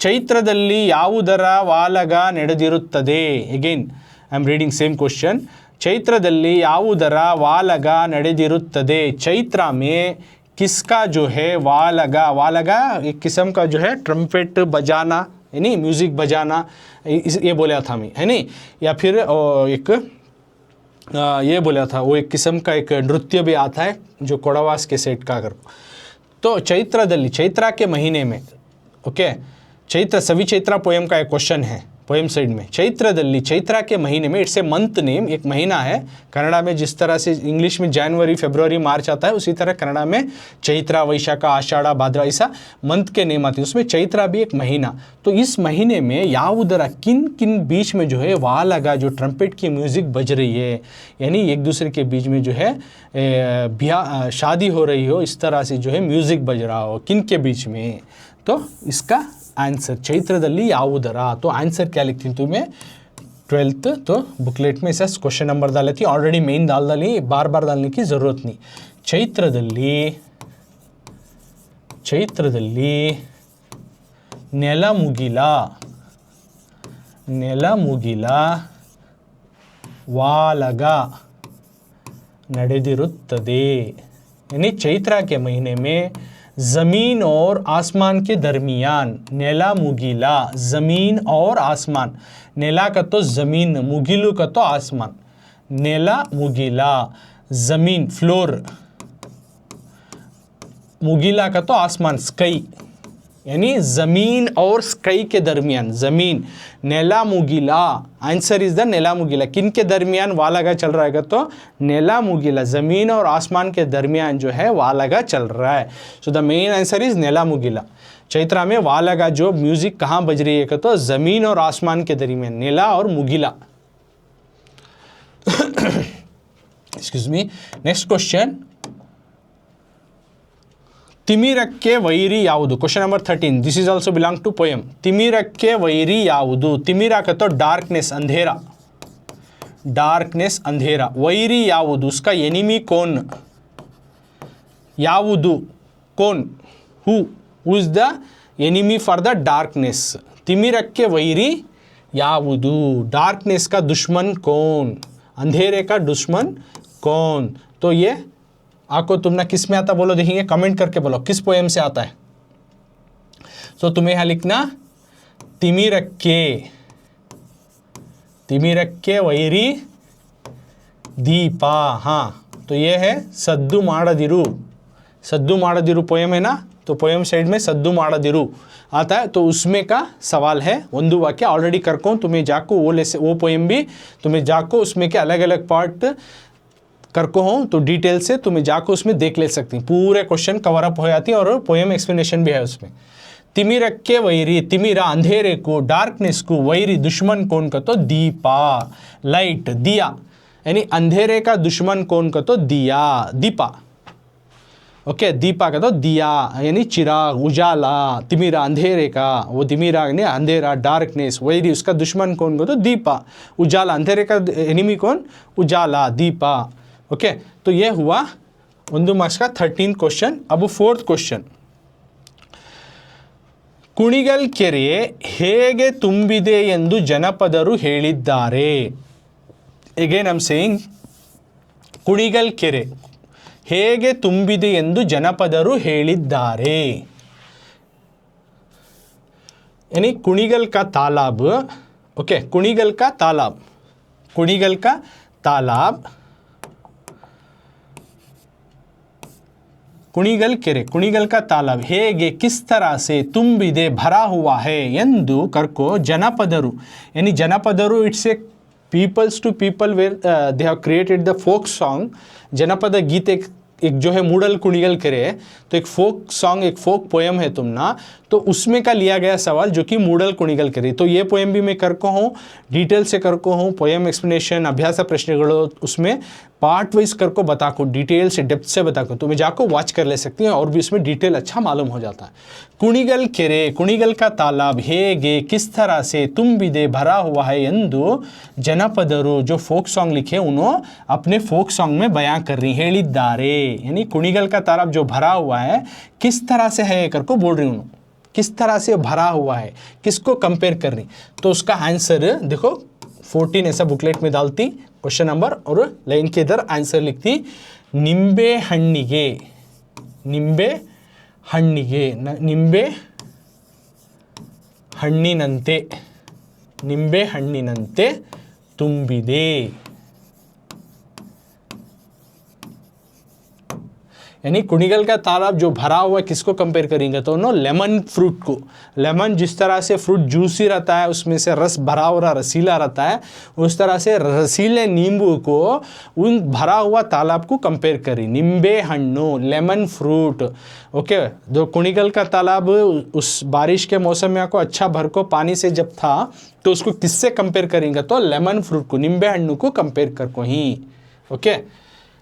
ಚೈತ್ರದಲ್ಲಿ ಯಾವುದರ ವಾಲಗ ನಡೆದಿರುತ್ತದೆ. Again I am reading same question. चैत्रದಲ್ಲಿ ಯಾವುದರ ವಾಲಗ ನಡೆದಿರುತ್ತದೆ. चैत्र में किसका जो है वालगा, वालगा एक किस्म का जो है ट्रम्पेट बजाना, यानी म्यूज़िक बजाना, ये बोला था मैं, है नहीं, या फिर एक ये बोला था, वो एक किस्म का एक नृत्य भी आता है जो कोड़ावास के सेट का कर. तो चैत्रದಲ್ಲಿ, चैत्र के महीने में, ओके, चैत्र सभी चैत्र पोएम का एक क्वेश्चन है पोएम साइड में. चैत्रदली, चैत्र के महीने में, इट्स ए मंथ नेम, एक महीना है. कन्नड़ा में जिस तरह से इंग्लिश में जनवरी, फरवरी, मार्च आता है, उसी तरह कन्नड़ा में चैत्र, वैशाख, आषाढ़, भाद्रा, ऐसा मंथ के नेम आते हैं. उसमें चैत्र भी एक महीना. तो इस महीने में याउदरा, किन किन बीच में जो है वहाँ लगा, जो ट्रम्पेट की म्यूज़िक बज रही है, यानी एक दूसरे के बीच में जो है ब्याह, शादी हो रही हो, इस तरह से जो है म्यूज़िक बज रहा हो, किन के बीच में. तो इसका आंसर चैत्रदली ಯಾವುದರ. तो आंसर क्या लिखती हूँ तुम्हें 12th, तो बुकलेट में ऐसा क्वेश्चन नंबर डाल लेती, ऑलरेडी मेन डाल डाली, बार बार डालने की ज़रूरत नहीं. चैत्रदली, चैत्रदली ನೆಲಮುಗಿಲ, ನೆಲಮುಗಿಲ ವಾಲಗ ನಡೆದಿರುತ್ತದೆ. यानी चैत्र के महीने में ज़मीन और आसमान के दरमियान, नेला मुगीला, ज़मीन और आसमान. नेला का तो ज़मीन, मुगीलू का तो आसमान. नेला मुगीला ज़मीन, फ्लोर, मुगीला का तो आसमान, स्काई, यानी ज़मीन और स्काई के दरमियान, ज़मीन. नेला मुगीला, आंसर इज़ द नेला मुगीला. किन के दरमियान वालगा चल रहा है तो नेला मुगीला, ज़मीन और आसमान के दरमियान जो है वालगा चल रहा है. So the main answer is नेला मुगीला. चैत्र में वालगा जो म्यूज़िक कहाँ बज रही है तो ज़मीन और आसमान के दरमियान, नेला और मुगीला. Excuse me. नेक्स्ट क्वेश्चन, ತಿಮಿರಕ್ಕೆ ವೈರಿ ಯಾವುದು. Question number 13. This is also belong to poem. ತಿಮಿರಕ್ಕೆ ವೈರಿ ಯಾವುದು. ತಿಮಿರ ಕತ್ತೋ डार्कनेस, अंधेरा, डार्कनेस, अंधेरा. वैरी ಯಾವುದು, उसका एनिमी कौन, ಯಾವುದು, कौन, who is the enemy for the darkness. ತಿಮಿರಕ್ಕೆ वैरी ಯಾವುದು, डार्कनेस का दुश्मन कौन, अंधेरे का दुश्मन कौन. तो ये आपको तुमने किस में आता बोलो, देखेंगे, कमेंट करके बोलो किस पोएम से आता है. तो तुम्हें यहाँ लिखना तिमिरक्के, तिमिरक्के वैरी दीपा. हाँ, तो ये है सद्दु माडदिरु, सद्दु माडदिरु पोएम है ना, तो पोएम साइड में सद्दु माडदिरु आता है. तो उसमें का सवाल है, ಒಂದು वाक्य ऑलरेडी करको, तुम्हें जाको वो पोएम भी तुम्हें जाको उसमें के अलग अलग पार्ट करको हो, तो डिटेल से तुम्हें जाकर उसमें देख ले सकती हैं. पूरे क्वेश्चन कवर अप हो जाती है और पोएम एक्सप्लेनेशन भी है उसमें. तिमिरक्के वैरी, तिमिरा अंधेरे को, डार्कनेस को, वैरी दुश्मन कौन का तो दीपा, लाइट, दिया. यानी अंधेरे का दुश्मन कौन का तो दिया, दीपा। ओके, दीपा का तो दिया यानी चिराग, उजाला, तिमिरा अंधेरे का, वो तिमिरा ने अंधेरा, डार्कनेस, वही उसका दुश्मन कौन को तो दीपा, उजाला, अंधेरे का एनिमी कौन, उजाला, दीपा। ओके, तो ये हुआ 1 मार्क्स का 13 क्वेश्चन। अब 4th क्वेश्चन, ಕುಣಿಗಲ್ ಕೆರೆ ಹೇಗೆ ತುಂಬಿದೆ ಎಂದು ಜನಪದರು ಹೇಳಿದ್ದಾರೆ. Again I am saying, Kunigal ಕೆರೆ ಹೇಗೆ ತುಂಬಿದೆ ಎಂದು ಜನಪದರು ಹೇಳಿದ್ದಾರೆ. यानी कुणिगल का तालाब, ओके, कुणिगल का तालाब, कुणिगल का तालाब, कुणिगल ಕೆರೆ, कुणिगल का तालाब ಹೇಗೆ किस तरह से ತುಂಬಿದೆ भरा हुआ है ಎಂದು ಕರ್ಕೋ ಜನಪದರು. यानी जनपदरू it's a peoples to people where they have created the folk song. जनपद गीत एक जो है मूडल कुणिगल केरे, तो एक फोक सॉन्ग, एक फोक पोएम है तुमना, तो उसमें का लिया गया सवाल जो कि मूडल कुणिगल केरे. तो ये पोएम भी मैं करको हूँ, डिटेल से करको हूँ, पोएम एक्सप्लेनेशन, अभ्यास प्रश्नಗಳು उसमें पार्ट वाइज करको बताको, डिटेल से डेप्थ से बताको, तुम्हें जाको वॉच कर ले सकती हैं और भी उसमें डिटेल अच्छा मालूम हो जाता है. कुणिगल केरे, कुणिगल का तालाब ಹೇಗೆ किस तरह से ತುಂಬಿದೆ भरा हुआ है ಎಂದು ಜನಪದರು जो फोक सॉन्ग लिखे उन्होंने अपने फोक सॉन्ग में बयां कर रही ಹೇಳಿದ್ದಾರೆ. यानी कुणिगल का तालाब जो भरा हुआ है किस तरह से है करको बोल रही हूँ, किस तरह से भरा हुआ है, किसको कंपेयर कर रही. तो उसका आंसर देखो 14 ऐसा बुकलेट में डालती क्वेश्चन नंबर और लाइन के इधर आंसर लिखती निंबे हण्ಣಿಗೆ, निंबे हण्ಣಿಗೆ, निंबे हಣ್ಣಿನಂತೆ, निंबे हಣ್ಣಿನಂತೆ ತುಂಬಿದೆ. यानी कुणिगल का तालाब जो भरा हुआ है किसको कंपेयर करेंगे तो नो लेमन फ्रूट को. लेमन जिस तरह से फ्रूट जूसी रहता है, उसमें से रस भरा हुआ रसीला रहता है, उस तरह से रसीले नींबू को उन भरा हुआ तालाब को कंपेयर करी. निंबे हण्णु, लेमन फ्रूट. ओके, जो कुणिगल का तालाब उस बारिश के मौसम में आपको अच्छा भर को पानी से जब था तो उसको किससे कंपेयर करेंगे तो लेमन फ्रूट को, निंबे हण्णु को कंपेयर कर को ही. ओके,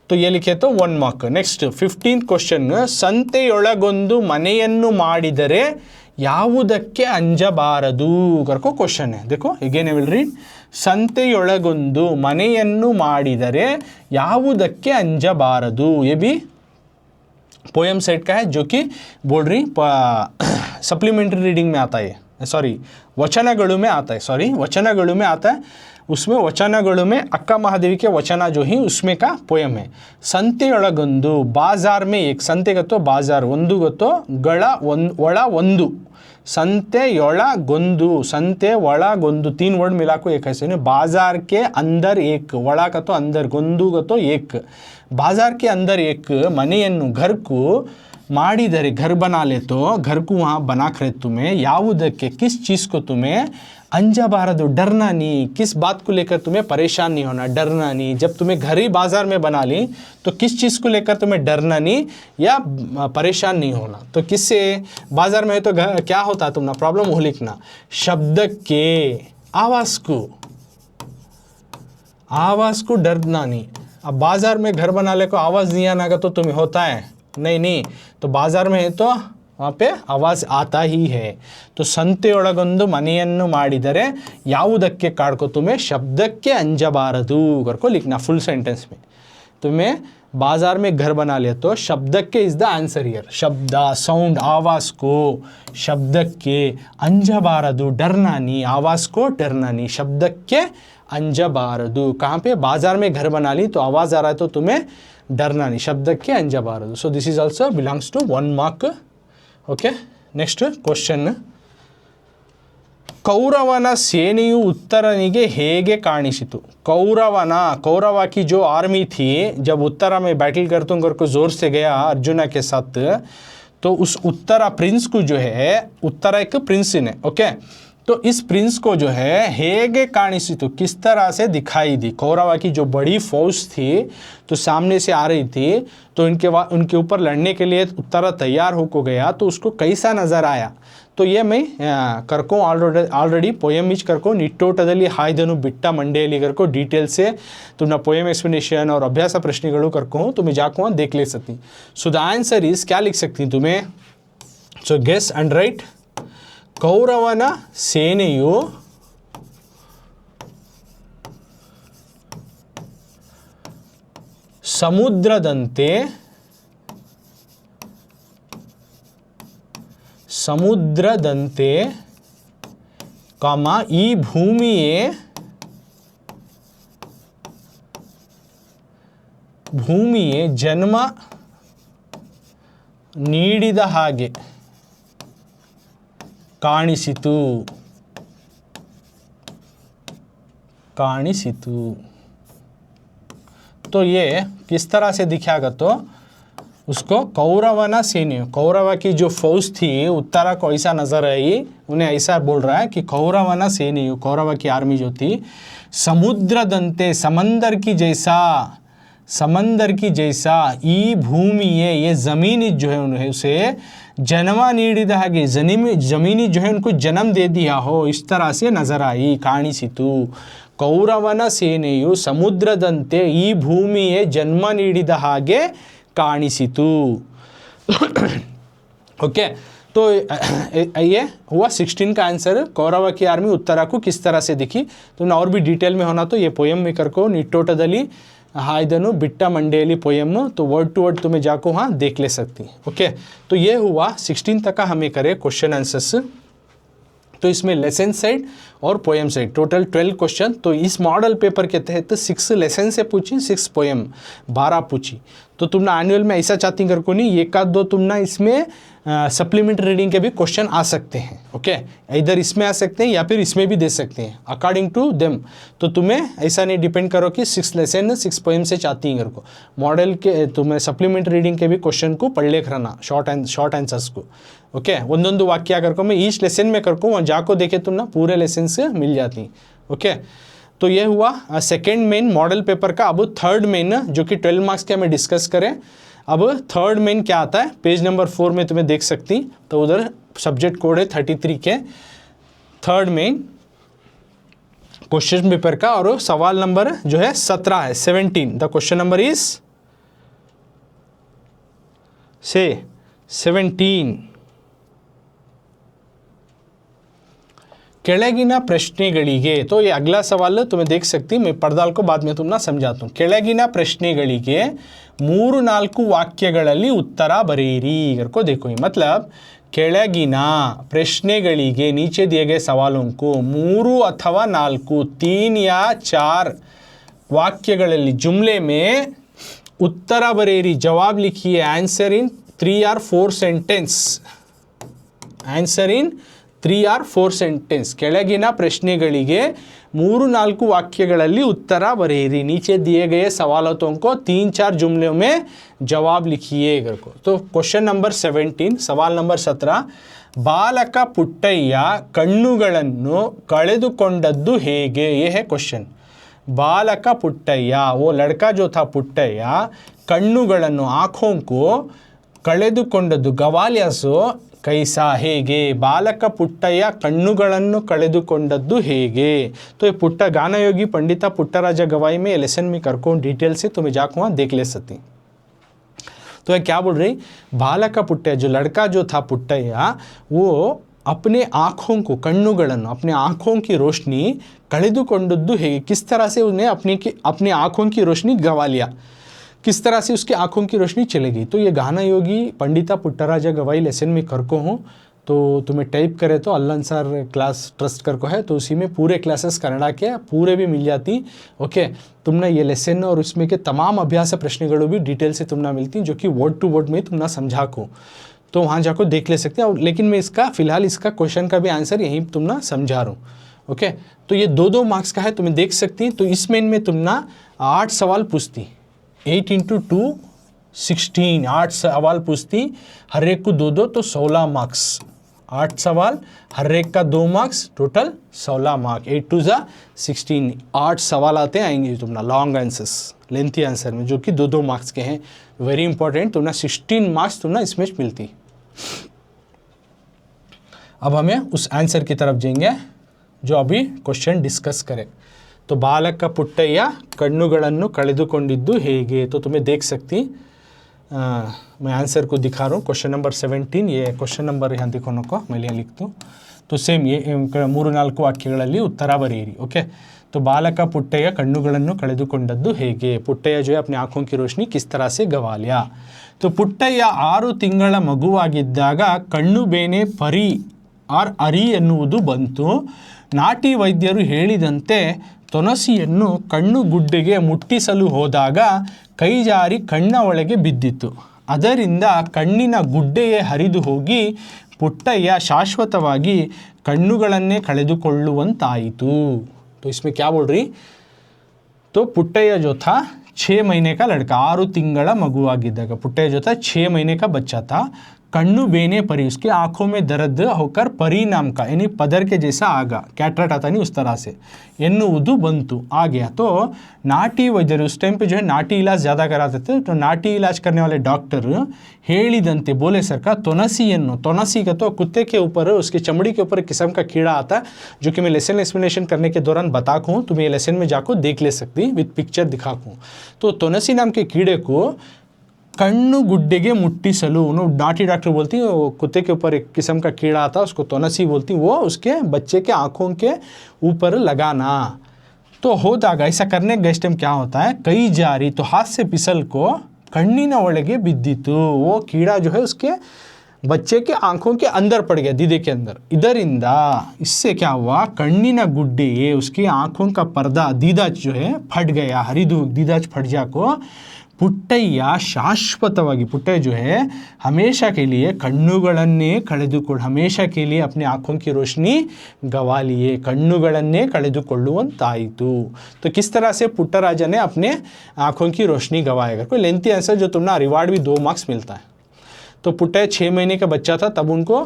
तो ये लिखे तो 1 मार्क. नेक्स्ट 15th क्वेश्चन, ಸಂತೆಯೊಳಗೊಂದು ಮನೆಯನ್ನು ಮಾಡಿದರೆ ಯಾವುದಕ್ಕೆ ಅಂಜಬಾರದು करको क्वेश्चन है. देखो अगेन आई विल रीड. ಸಂತೆಯೊಳಗೊಂದು ಮನೆಯನ್ನು ಮಾಡಿದರೆ ಯಾವುದಕ್ಕೆ ಅಂಜಬಾರದು. ये भी पोएम सेट का है जो कि बोल रही सप्लीमेंट्री रीडिंग में आता है, सॉरी वचनगणु में आता है, सॉरी वचनगणु में आता है. उसमें वचनगणु में अक्का महादेवी के वचना जो ही उसमें का पोएम है. ಸಂತೆಯೊಳಗೊಂದು, बाजार में एक, संते गतो बाजार, ಒಂದು गतो ಗಳ ಒಳ ಒಂದು, ಸಂತೆಯೊಳಗೊಂದು, संते ಒಳಗೊಂದು, 3 वर्ड मिला को एक ऐसे. बाजार के अंदर एक, ಒಳ का तो अंदर, गोंदू का तो एक, बाजार के अंदर एक ಮನೆಯನ್ನು, घर को ಮಾಡಿದರೆ, घर बना ले तो घर को वहाँ बना कर तुम्हें ಯಾವುದಕ್ಕೆ, किस चीज़ को तुम्हें अंजबारदो, डरना नहीं, किस बात को लेकर तुम्हें परेशान नहीं होना, डरना नहीं. जब तुम्हें घर ही बाजार में बना ली तो किस चीज़ को लेकर तुम्हें डरना नहीं या परेशान नहीं होना. तो किससे बाजार में है तो क्या होता है तुम्हारा प्रॉब्लम हो लिखना. शब्द के, आवाज़ को डरना नहीं. अब बाजार में घर बना ले को आवाज़ नहीं आना का तो तुम्हें होता है नहीं. तो बाजार में है तो वहाँ पे आवाज़ आता ही है. तो ಸಂತೆಯೊಳಗೊಂದು ಮನೆಯನ್ನು ಮಾಡಿದರೆ ಯಾವುದಕ್ಕೆ ಕಾಡ್ಕೋ तुम्हें शब्दಕ್ಕೆ अंजबारदु करको लिखना फुल सेंटेंस में. तुम्हें बाजार में घर बना लिया तो शब्दಕ್ಕೆ इज द आंसर हियर. शब्द साउंड, आवाज़ को, शब्दಕ್ಕೆ अंजबारदु, डरना नहीं, आवाज़ को डरना नहीं, शब्दಕ್ಕೆ अंजबारदु. कहाँ पे बाजार में घर बना ली तो आवाज़ आ रहा है तो तुम्हें डरना नहीं, शब्दಕ್ಕೆ अंजबारदु. So this is also belongs to 1 mark. Okay, next question, कौरवನ ಸೇನೆಯು उत्तरनिगे ಹೇಗೆ ಕಾಣಿಸಿತು. कौरव की जो आर्मी थी जब उत्तरा में बैटल करके जोर से गया अर्जुना के साथ, तो उस उत्तरा प्रिंस को जो है, उत्तरा एक प्रिंस है. ओके, तो इस प्रिंस को जो है हेगे काಣಿಸಿತು, किस तरह से दिखाई दी. कौरव की जो बड़ी फौज थी तो सामने से आ रही थी तो उनके ऊपर लड़ने के लिए उत्तरा तैयार होकर गया तो उसको कैसा नज़र आया. तो ये मैं ಕರ್ಕೊ ಆಲ್ರೆಡಿ ಪೊಯಮ್ ಈಚ್ ಕರ್ಕೊ ನಿಟ್ಟೋಟದಲ್ಲಿ ಹಾಯ್ದನು ಬಿಟ್ಟ ಮಂಡೆಯಲ್ಲಿ ಕರ್ಕೊ डिटेल से तुमने पोएम एक्सप्लेनेशन और अभ्यास प्रश्नಗಳು ಕರ್ಕೊ तुम्हें जाको देख ले सकती. सो द आंसर इज क्या लिख सकती तुम्हें. So guess and right. ಕೌರವನ ಸೇನೆಯು ಸಮುದ್ರದಂತೆ ಕಾಮ ಈ ಭೂಮಿಯೇ ಜನ್ಮ ನೀಡಿದ ಹಾಗೆ ಕಾಣಿಸಿತು. तो ये किस तरह से दिखाएगा तो उसको कौरवना सेने, कौरव की जो फौज थी उत्तरा को ऐसा नजर आई, उन्हें ऐसा बोल रहा है कि कौरवना सेने, कौरव की आर्मी जो थी समुद्रदंते समंदर की जैसा ई भूमि ये ज़मीन जो है उन्हें उसे जन्मा नीडिದ ಹಾಗೆ ज़मीनी जो है उनको जन्म दे दिया हो, इस तरह से नजर आई ಕಾಣಿಸಿತು. ಕೌರವನ ಸೇನೆಯು ಸಮುದ್ರದಂತೆ ಈ ಭೂಮಿಯೇ ಜನ್ಮ ನೀಡಿದ ಹಾಗೆ ಕಾಣಿಸಿತು. ओके, तो ये हुआ 16 का आंसर. कौरव की आर्मी उत्तरा को किस तरह से दिखी. तुमने और भी डिटेल में होना तो ये पोएम में करको निಟ್ಟೋಟದಲ್ಲಿ हायदनु बिट्टा मंडेली पोएम, तो वर्ड टू वर्ड तुम्हें जाको हाँ देख ले सकती. ओके, तो ये हुआ 16 तक का हमें करे क्वेश्चन आंसर्स. तो इसमें लेसन साइड और पोएम साइड टोटल 12 क्वेश्चन. तो इस मॉडल पेपर के तहत 6 लेसन से पूछी, 6 पोएम 12 पूछी. तो तुमने एनुअल में ऐसा चाहती कर को नहीं, एक आध दो तुमने इसमें सप्लीमेंट्री रीडिंग के भी क्वेश्चन आ सकते हैं. ओके, इधर इसमें आ सकते हैं या फिर इसमें भी दे सकते हैं अकॉर्डिंग टू देम. तो तुम्हें ऐसा नहीं डिपेंड करो कि 6 लेसन 6 पोएम से चाहती हैं को. मॉडल के तुम्हें सप्लीमेंट्री रीडिंग के भी क्वेश्चन को पढ़ लेकर रहना, शॉर्ट आंसर्स को. ओके, ಒಂದೊಂದು वाक्य करको मैं ईच लेसन में करको वहाँ जाको देखे तुम ना पूरे लेसन से मिल जाती. ओके, तो ये हुआ सेकेंड मेन मॉडल पेपर का. अब थर्ड मेन जो कि 12 मार्क्स के हमें डिस्कस करें. अब थर्ड मेन क्या आता है, पेज नंबर 4 में तुम्हें देख सकती. तो उधर सब्जेक्ट कोड है 33 के थर्ड मेन क्वेश्चन पेपर का, और सवाल नंबर जो है 17 है 17. द क्वेश्चन नंबर इज से 17. ಕೆಳಗಿನ ಪ್ರಶ್ನೆಗಳಿಗೆ, तो ये अगला सवाल तुम्हें देख सकती, मैं पर्दाल को बाद में तुमना समझाता हूँ. ಕೆಳಗಿನ ಪ್ರಶ್ನೆಗಳಿಗೆ 3-4 ವಾಕ್ಯಗಳಲ್ಲಿ ಉತ್ತರ ಬರೆಯಿರಿ. को देखो ये मतलब ಕೆಳಗಿನ ಪ್ರಶ್ನೆಗಳಿಗೆ नीचे दिए गए सवालों को 3 अथवा 4 3 या 4 वाक्यಗಳಲ್ಲಿ जुमले में उत्तर बरेरी, जवाब लिखिए. Answer in 3 or 4 sentence. Answer in 3 or 4 sentence. ಕೆಳಗಿನ ಪ್ರಶ್ನೆಗಳಿಗೆ 3-4 ವಾಕ್ಯಗಳಲ್ಲಿ ಉತ್ತರ ಬರೆಯಿರಿ. नीचे दिए गए सवालों को 3-4 जुमलों में जवाब लिखिए. तो क्वेश्चन नंबर 17, सवाल नंबर 17. ಬಾಲಕ ಪುಟ್ಟಯ್ಯ ಕಣ್ಣುಗಳನ್ನು ಕಳೆದುಕೊಂಡದ್ದು ಹೇಗೆ. ये है क्वेश्चन. ಬಾಲಕ ಪುಟ್ಟಯ್ಯ, वो लड़का जो था पुट्टಯ್ಯ, ಕಣ್ಣುಗಳನ್ನು आँखों को ಕಳೆದುಕೊಂಡದ್ದು ಗವಾಲಿಯಾಸು कैसा ಹೇಗೆ. ಬಾಲಕ ಪುಟ್ಟಯ್ಯ ಕಣ್ಣುಗಳನ್ನು ಕಳೆದುಕೊಂಡದ್ದು ಹೇಗೆ. तो ये पुट्टा गाना योगी पंडिता पुट्टराज गवाई में लेसन में करको डिटेल से तुम्हें जाको वहाँ देख ले सकती. तो ये क्या बोल रही, ಬಾಲಕ पुट्टಯ್ಯ जो लड़का जो था पुट्टಯ್ಯ, वो अपने आँखों को कಣ್ಣುಗಳನ್ನು अपने आँखों की रोशनी कಳೆದುಕೊಂಡದ್ದು ಹೇಗೆ, किस तरह से उन्हें अपनी आँखों की रोशनी गवा लिया, किस तरह से उसकी आंखों की रोशनी चलेगी. तो ये गाना योगी पंडिता पुट्टराज गवाई लेसन में करको हूँ. तो तुम्हें टाइप करे तो अल्लाह क्लास ट्रस्ट करको है, तो उसी में पूरे क्लासेस कन्नड़ा के पूरे भी मिल जाती. ओके, तुमने ये लेसन और उसमें के तमाम अभ्यास प्रश्नಗಳು भी डिटेल से तुमने मिलती, जो कि वर्ड टू वर्ड में तुमने समझा को, तो वहाँ जाकर देख ले सकते हैं. लेकिन मैं इसका फ़िलहाल इसका क्वेश्चन का भी आंसर यहीं तुमने समझा रहा हूँ. ओके, तो ये 2-2 मार्क्स का है, तुम्हें देख सकती. तो इस मेन में तुमने 8 सवाल पूछती, 8 × 2 16, 8 सवाल पूछती, हर एक को 2-2, तो 16 मार्क्स. 8 सवाल, हर एक का 2 मार्क्स, टोटल 16 मार्क्स. 8 × 2 = 16. 8 सवाल आते आएंगे तुम्हारा लॉन्ग आंसर्स, लेंथी आंसर में, जो कि 2-2 मार्क्स के हैं. वेरी इंपॉर्टेंट, तुम्हारा 16 मार्क्स तुम्हारा इसमें मिलती. अब हमें उस आंसर की तरफ जाएंगे जो अभी क्वेश्चन डिस्कस करें। तो बालक पुट्टಯ್ಯ ಕಣ್ಣುಗಳನ್ನು ಕಳೆದುಕೊಂಡಿದ್ದು ಹೇಗೆ। तो तुम्हें देख सकती मैं आंसर को दिखा रहा हूँ। क्वेश्चन नंबर 17, ये क्वेश्चन नंबर यहाँ दिखोनो को मैं यहाँ लिख दूँ। तो ಸೇಮ್ ये 3-4 ವಾಕ್ಯಗಳಲ್ಲಿ ಉತ್ತರ ಬರೆಯಿರಿ। ओके, तो बालक पुट्टಯ್ಯ ಕಣ್ಣುಗಳನ್ನು ಕಳೆದುಕೊಂಡದ್ದು ಹೇಗೆ। पुट्टಯ್ಯ जो है अपने आँखों की रोशनी किस तरह से गवा लिया। तो पुट्टಯ್ಯ 6 ತಿಂಗಳ ಮಗುವಾಗಿದ್ದಾಗ ಕಣ್ಣು ಬೇನೆ ಪರಿ ಆರ್ ಅರಿ ಎನ್ನುವುದು ಬಂತು। ನಾಟಿ ವೈದ್ಯರು ಹೇಳಿದಂತೆ ತೊನಸಿಯನ್ನು ಕಣ್ಣು ಗುಡ್ಡೆಗೆ ಮುಟ್ಟಿಸಲು ಹೋದಾಗ ಕೈ ಜಾರಿ ಕಣ್ಣ ಒಳಗೆ ಬಿದ್ದಿತು। ಅದರಿಂದ ಕಣ್ಣಿನ ಗುಡ್ಡೆಯೇ ಹರಿದು ಹೋಗಿ पुट्टಯ್ಯ ಶಾಶ್ವತವಾಗಿ ಕಣ್ಣುಗಳನ್ನೇ ಕಳೆದುಕೊಳ್ಳುವಂತಾಯಿತು। तो इसमें क्या बोल रही, तो पुट्टಯ್ಯ जो था 6 महीने का लड़का, 6 ತಿಂಗಳ ಮಗುವಾಗಿದ್ದಾಗ पुट्टಯ್ಯ जो था 6 महीने का बच्चा था। कन्नु बेने परी, उसकी आंखों में दर्द होकर परी नाम का यानी पदर के जैसा आगा, कैटरेक्ट आता नहीं उस तरह से, एन्नुವುದು बंतु आ गया। तो नाटी वैद्यರು उस टाइम पे जो है नाटी इलाज ज़्यादा कराते थे। तो नाटी इलाज करने वाले डॉक्टर ಹೇಳಿದಂತೆ बोले सर का ತೊನಸಿಯನ್ನು, ತೊನಸಿ का तो कुत्ते के ऊपर उसकी चमड़ी के ऊपर एक किस्म का कीड़ा आता है जो कि मैं लेसन एक्सप्लेनेशन करने के दौरान बताऊँ, तुम्हें ये लेसन में जाकर देख ले सकती विथ पिक्चर दिखाऊँ। तो ತೊನಸಿ नाम के कीड़े को कन्नु गुड्डेगे मुट्टिसलु, नाटी डॉक्टर बोलती है वो कुत्ते के ऊपर एक किस्म का कीड़ा आता है उसको ತೊನಸಿ बोलती, वो उसके बच्चे के आँखों के ऊपर लगाना। तो होता ऐसा करने के टाइम क्या होता है, कई जारी तो हाथ से फिसल को कण्ಣಿನ ಒಳಗೆ ಬಿದ್ದಿತು, वो कीड़ा जो है उसके बच्चे के आंखों के अंदर पड़ गया, दीदे के अंदर। इधरिंदा इससे क्या हुआ, कण्ಣಿನ गुड्डे उसकी आंखों का पर्दा दीदाज जो है फट गया, हरिदू दीदाज फट जा को पुट्टಯ್ಯ ಶಾಶ್ವತವಾಗಿ, पुट्टಯ್ಯ जो है हमेशा के लिए ಕಣ್ಣುಗಳನ್ನೇ ಕಳೆದುಕೊಂಡು, हमेशा के लिए अपने आँखों की रोशनी गवा लिए, ಕಣ್ಣುಗಳನ್ನೇ ಕಳೆದುಕೊಳ್ಳುವಂತಾಯಿತು। तो किस तरह से पुट्टराजा ने अपने आँखों की रोशनी गवाएगा। कोई लेंथी आंसर जो तुमने रिवार्ड भी 2 मार्क्स मिलता है। तो पुट्टಯ್ಯ 6 महीने का बच्चा था तब उनको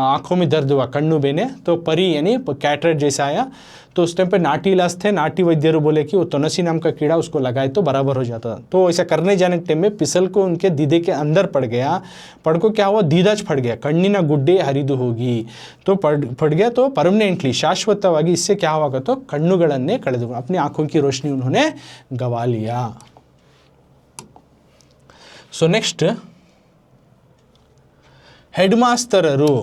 आँखों में दर्द हुआ, कन्नु बेने, तो परी यानी कैटरेक्ट जैसा आया। तो उस टाइम पे नाटी इलाज थे, नाटी वैद्यರು बोले कि वो ತೊನಸಿ नाम का कीड़ा उसको लगाए तो बराबर हो जाता। तो ऐसा करने जाने के टाइम में पिसल को उनके दीदे के अंदर पड़ गया, पड़ को क्या हुआ, दीदाज फट गया, कण्ಣಿನ गुड्डे हरिದು होगी, तो फट गया तो परमानेंटली शाश्वतವಾಗಿ, इससे क्या होगा तो ಕಣ್ಣುಗಳನ್ನೇ ಕಳೆದು, अपनी आँखों की रोशनी उन्होंने गवा लिया। सो नेक्स्ट, ಹೆಡ್ಮಾಸ್ತರರು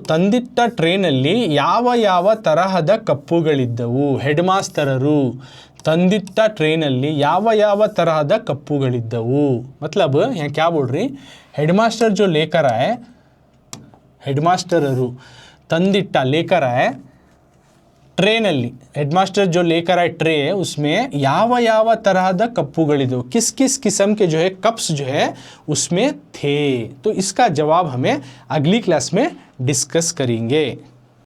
ತಂದಿಟ್ಟ ಟ್ರೇನಲ್ಲಿ ಯಾವ ಯಾವ ತರಹದ ಕಪ್ಪುಗಳಿದ್ದವು। ಹೆಡ್ಮಾಸ್ತರರು ತಂದಿಟ್ಟ ಟ್ರೇನಲ್ಲಿ ಯಾವ ಯಾವ ತರಹದ ಕಪ್ಪುಗಳಿದ್ದವು, मतलब यहाँ क्या बोल रही, हेडमास्टर जो लेकर आए, हेडमास्टरರು ತಂದಿಟ್ಟ लेकर आए ट्रेನಲ್ಲಿ, हेडमास्टर जो लेकर आए ट्रे उसमें ಯಾವ ಯಾವ ತರಹದ ಕಪ್ಪುಗಳಿದ್ದವು, किस किस किस्म के जो है कप्स जो है उसमें थे। तो इसका जवाब हमें अगली क्लास में डिस्कस करेंगे।